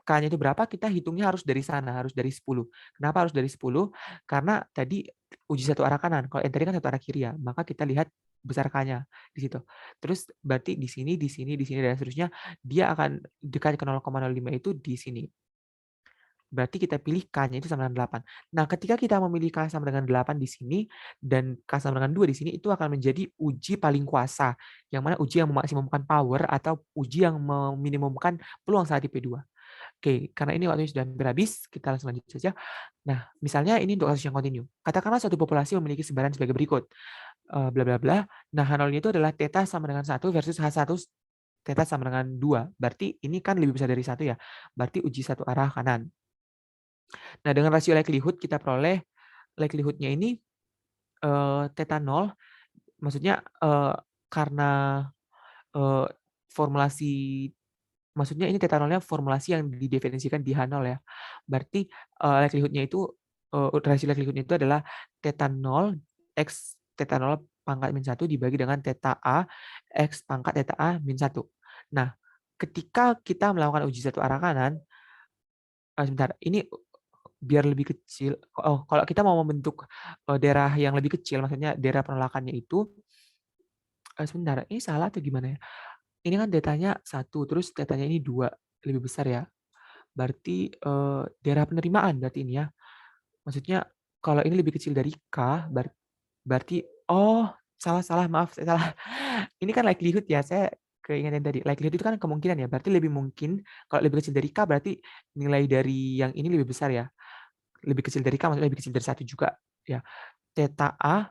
K-nya itu berapa, kita hitungnya harus dari sana, harus dari 10. Kenapa harus dari 10? Karena tadi uji satu arah kanan. Kalau yang tadi kan satu arah kiri ya, maka kita lihat besar K-nya di situ. Terus berarti di sini, di sini, di sini dan seterusnya dia akan dekat ke 0,05 itu di sini. Berarti kita pilih K-nya itu sama dengan 8. Nah, ketika kita memilih K sama dengan 8 di sini dan K sama dengan 2 di sini, itu akan menjadi uji paling kuasa. Yang mana uji yang memaksimumkan power atau uji yang meminimumkan peluang saat IP2. Oke, karena ini waktunya sudah hampir habis, kita langsung lanjut saja. Nah, misalnya ini untuk kasus yang kontinu. Katakanlah suatu populasi memiliki sebaran sebagai berikut. Bla bla bla. Nah, H0-nya itu adalah theta sama dengan 1 versus H1 theta sama dengan 2. Berarti ini kan lebih besar dari 1 ya. Berarti uji satu arah kanan. Nah, dengan rasio likelihood kita peroleh likelihood-nya ini theta 0, maksudnya karena formulasi, maksudnya ini theta 0-nya formulasi yang didefinisikan di H0 ya. Berarti likelihood-nya itu rasio likelihood-nya itu adalah theta 0 x theta 0 pangkat min 1 dibagi dengan theta A x pangkat theta A min 1. Nah, ketika kita melakukan uji satu arah kanan, sebentar, ini biar lebih kecil. Oh, kalau kita mau membentuk daerah yang lebih kecil, maksudnya daerah penolakannya itu, sebentar, ini salah atau gimana ya? Ini kan datanya 1, terus datanya ini 2, lebih besar ya. Berarti daerah penerimaan berarti ini ya. Maksudnya kalau ini lebih kecil dari K, berarti oh, salah, maaf, saya salah. Ini kan likelihood ya, saya keingetan tadi. Likelihood itu kan kemungkinan ya, berarti lebih mungkin kalau lebih kecil dari K berarti nilai dari yang ini lebih besar ya. Lebih kecil dari K maksudnya lebih kecil dari 1 juga ya. Theta A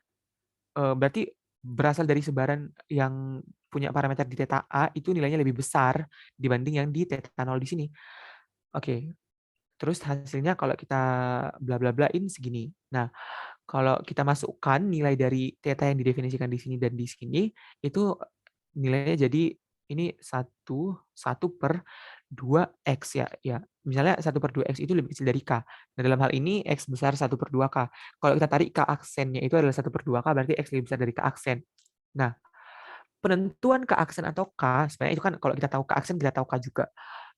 berarti berasal dari sebaran yang punya parameter di theta A itu nilainya lebih besar dibanding yang di theta 0 di sini. Oke, terus hasilnya kalau kita bla bla blain segini. Nah, kalau kita masukkan nilai dari theta yang didefinisikan di sini dan di sini, itu nilainya jadi ini 1/2x ya. Ya, misalnya 1/2x itu lebih kecil dari K. Nah, dalam hal ini X besar 1/2K. Kalau kita tarik K aksennya itu adalah 1/2K, berarti X lebih besar dari K aksen. Nah, penentuan K aksen atau K, sebenarnya itu kan kalau kita tahu K aksen, kita tahu K juga.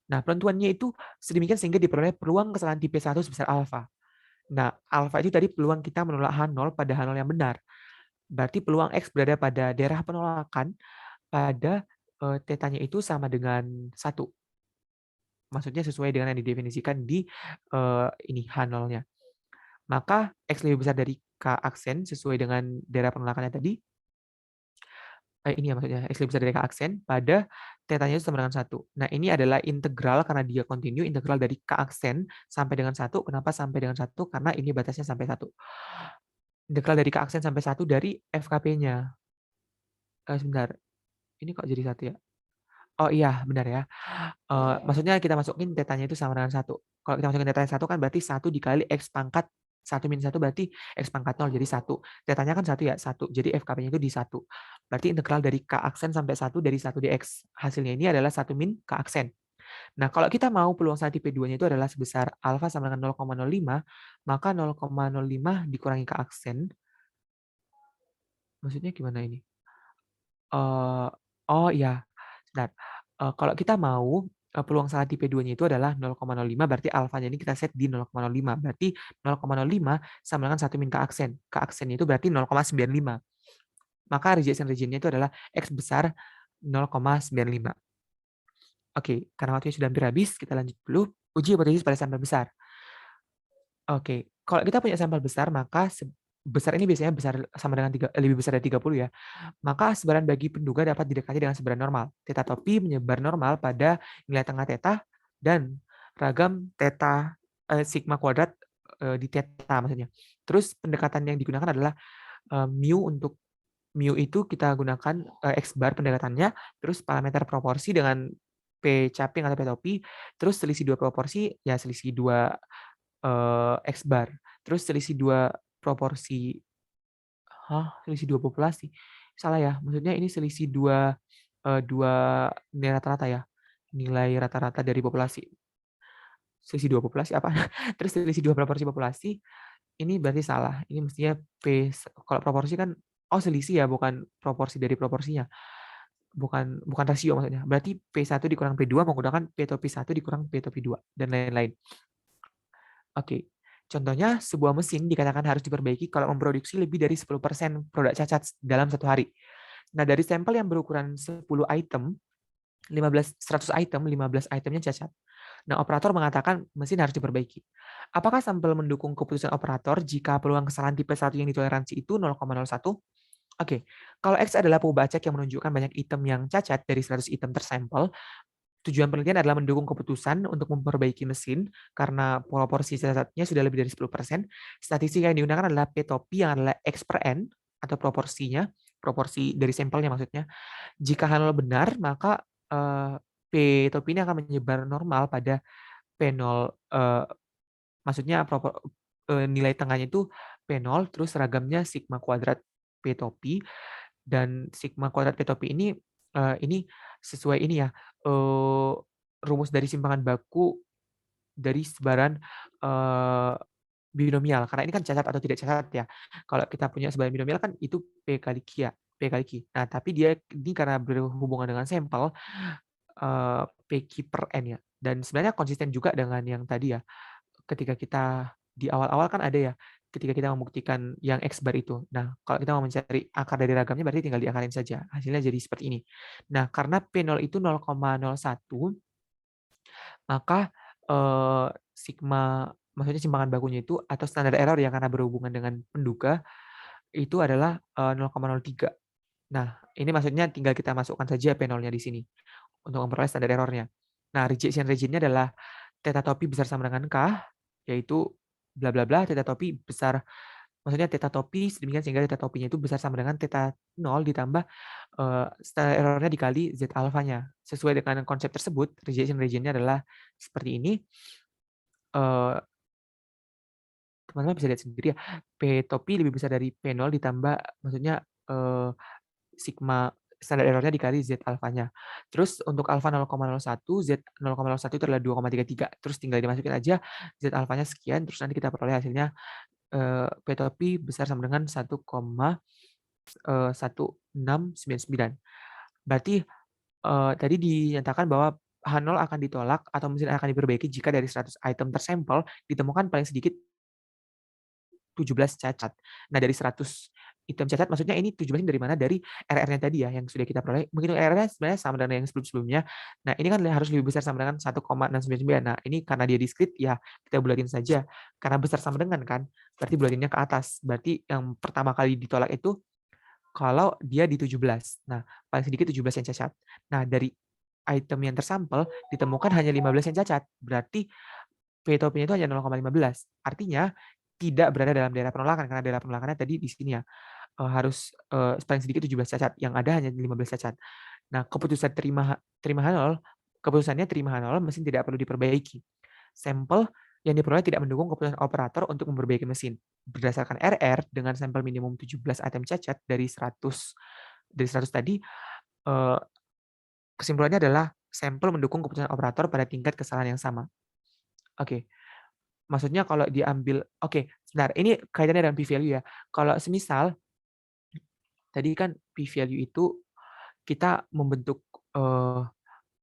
Nah, penentuannya itu sedemikian sehingga diperoleh peluang kesalahan tipe 1 sebesar alfa. Nah, alfa itu tadi peluang kita menolak H0 pada H0 yang benar. Berarti peluang X berada pada daerah penolakan pada tetanya itu sama dengan 1. Maksudnya sesuai dengan yang didefinisikan di ini H0-nya. Maka X lebih besar dari K aksen sesuai dengan daerah penolakannya tadi. Ini ya maksudnya X lebih besar dari K aksen pada tetanya itu sama dengan 1. Nah, ini adalah integral karena dia kontinu, integral dari K aksen sampai dengan 1. Kenapa sampai dengan 1? Karena ini batasnya sampai 1. Integral dari K aksen sampai 1 dari FKP-nya. Sebentar, ini kok jadi 1 ya? Oh iya, benar ya. Maksudnya kita masukin tetanya itu sama dengan 1. Kalau kita masukin tetanya 1 kan berarti 1 dikali X pangkat 1 min 1 berarti X pangkat 0 jadi 1. Tetanya kan 1 ya, 1. Jadi FKP-nya itu di 1. Berarti integral dari K aksen sampai 1 dari 1 dx. Hasilnya ini adalah 1 min K aksen. Nah, kalau kita mau peluang saat tipe 2-nya itu adalah sebesar alfa sama dengan 0,05, maka 0,05 dikurangi K aksen. Maksudnya gimana ini? Oh iya, sebentar. Kalau kita mau, peluang salah di P2-nya itu adalah 0,05, berarti alfanya ini kita set di 0,05. Berarti 0,05 sama dengan 1 min ke aksen. Ke aksennya itu berarti 0,95. Maka rejection region-nya itu adalah X besar 0,95. Oke, karena waktunya sudah hampir habis, kita lanjut dulu. Uji hipotesis pada sampel besar. Oke, kalau kita punya sampel besar, maka besar ini biasanya besar sama dengan lebih besar dari 30 ya. Maka sebaran bagi penduga dapat didekati dengan sebaran normal. Theta topi menyebar normal pada nilai tengah theta dan ragam theta sigma kuadrat di theta maksudnya. Terus pendekatan yang digunakan adalah mu itu kita gunakan X bar pendekatannya, terus parameter proporsi dengan P caping atau P topi, terus selisih dua proporsi ya selisih dua X bar, terus selisih dua proporsi, selisih dua populasi, salah ya, maksudnya ini selisih dua nilai rata-rata ya, nilai rata-rata dari populasi, selisih dua populasi apa? Terus selisih dua proporsi populasi, ini berarti salah, ini mestinya kalau proporsi kan, selisih ya, bukan proporsi dari proporsinya. Bukan bukan rasio maksudnya. Berarti P1 dikurang P2 menggunakan P topi 1 dikurang P topi 2 dan lain-lain. Oke. Contohnya, sebuah mesin dikatakan harus diperbaiki kalau memproduksi lebih dari 10% produk cacat dalam satu hari. Nah, dari sampel yang berukuran 10 item, 100 item, 15 itemnya cacat. Nah, operator mengatakan mesin harus diperbaiki. Apakah sampel mendukung keputusan operator jika peluang kesalahan tipe 1 yang ditoleransi itu 0,01? Oke, kalau X adalah pembacak yang menunjukkan banyak item yang cacat dari 100 item tersampel, tujuan penelitian adalah mendukung keputusan untuk memperbaiki mesin karena proporsi cacatnya sudah lebih dari 10%. Statistik yang digunakan adalah P topi yang adalah X per N atau proporsinya, proporsi dari sampelnya maksudnya. Jika hal benar, maka P topi ini akan menyebar normal pada P0, maksudnya nilai tengahnya itu P0, terus ragamnya sigma kuadrat P topi, dan sigma kuadrat P topi ini sesuai ini ya, rumus dari simpangan baku dari sebaran binomial, karena ini kan cacat atau tidak cacat ya. Kalau kita punya sebaran binomial kan itu P kali Q ya, P kali Q. Nah, tapi dia ini karena berhubungan dengan sampel, PQ per N ya. Dan sebenarnya konsisten juga dengan yang tadi ya, ketika kita di awal-awal kan ada ya, ketika kita membuktikan yang X bar itu. Nah, kalau kita mau mencari akar dari ragamnya berarti tinggal diakarin saja. Hasilnya jadi seperti ini. Nah, karena P0 itu 0,01, maka sigma, maksudnya simpangan bakunya itu atau standar error yang karena berhubungan dengan penduga itu adalah 0,03. Nah, ini maksudnya tinggal kita masukkan saja P0-nya di sini untuk memperoleh standar errornya. Nah, rejection region-nya adalah theta topi besar sama dengan K, yaitu bla bla bla theta topi besar, maksudnya theta topi sedemikian sehingga theta topinya itu besar sama dengan theta 0 ditambah standar errornya dikali Z alfanya. Sesuai dengan konsep tersebut, rejection region-nya adalah seperti ini. Teman-teman bisa lihat sendiri ya, P topi lebih besar dari P0 ditambah, maksudnya sigma standar errornya dikali Z alfanya. Terus untuk alfa 0,01, Z 0,01 itu adalah 2,33. Terus tinggal dimasukin aja Z alfanya sekian, terus nanti kita peroleh hasilnya P topi besar sama dengan 1,1699. Berarti tadi dinyatakan bahwa H0 akan ditolak atau mesin akan diperbaiki jika dari 100 item tersampel ditemukan paling sedikit 17 cacat. Nah, dari 100 item cacat, maksudnya ini 17 dari mana? Dari RR-nya tadi ya, yang sudah kita peroleh. Menghitung RR-nya sebenarnya sama dengan yang sebelum-sebelumnya. Nah, ini kan harus lebih besar sama dengan 1,699. Nah, ini karena dia diskrit, ya kita bulatin saja. Karena besar sama dengan kan, berarti bulatinnya ke atas. Berarti yang pertama kali ditolak itu kalau dia di 17. Nah, paling sedikit 17 yang cacat. Nah, dari item yang tersampel ditemukan hanya 15 yang cacat. Berarti P-topinya itu hanya 0,15. Artinya tidak berada dalam daerah penolakan karena daerah penolakannya tadi di sini ya, harus paling sedikit 17 cacat, yang ada hanya 15 cacat. Nah, keputusan terima H0, keputusannya terima H0, mesin tidak perlu diperbaiki. Sampel yang diperoleh tidak mendukung keputusan operator untuk memperbaiki mesin. Berdasarkan RR dengan sampel minimum 17 item cacat dari 100 tadi, kesimpulannya adalah sampel mendukung keputusan operator pada tingkat kesalahan yang sama. Oke. Maksudnya kalau diambil, oke, sebentar, ini kaitannya dengan p-value ya. Kalau semisal tadi kan p-value itu kita membentuk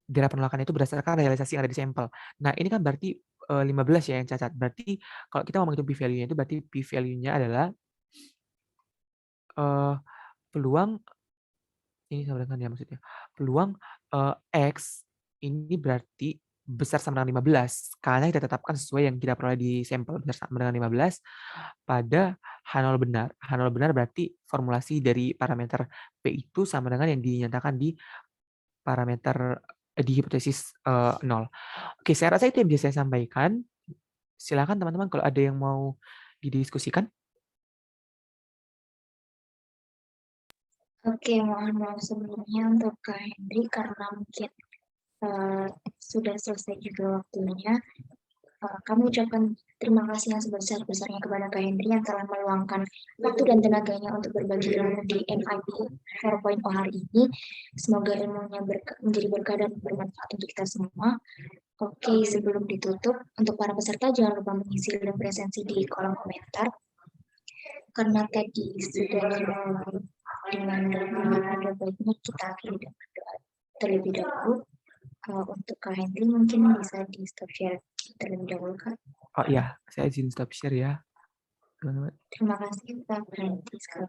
daerah penolakan itu berdasarkan realisasi yang ada di sampel. Nah, ini kan berarti 15 ya yang cacat. Berarti kalau kita ngomong itu p-value-nya itu berarti p-value-nya adalah eh, peluang ini sama dengan ya maksudnya. Peluang X ini berarti besar sama dengan 15 karena kita tetapkan sesuai yang kita peroleh di sampel besar sama dengan 15 pada H0 benar. H0 benar berarti formulasi dari parameter P itu sama dengan yang dinyatakan di parameter di hipotesis 0. Oke, saya rasa itu yang bisa saya sampaikan. Silakan teman-teman kalau ada yang mau didiskusikan. Oke, mohon maaf sebelumnya untuk Kak Henry karena mungkin sudah selesai juga waktunya. Kami ucapkan terima kasih yang sebesar-besarnya kepada Kak Henry yang telah meluangkan waktu dan tenaganya untuk berbagi ilmu di MIP 4.0 hari ini. Semoga ilmunya menjadi berkah dan bermanfaat untuk kita semua. Oke, sebelum ditutup, untuk para peserta jangan lupa mengisi link presensi di kolom komentar. Karena tadi sudah dimulai dengan ada baiknya kita akhiri dengan doa terlebih dahulu. Untuk Kak Henry mungkin bisa di stop share terlebih dahulu Kak. Oh iya, saya izin stop share ya, teman-teman. Terima kasih Kak Henry sekali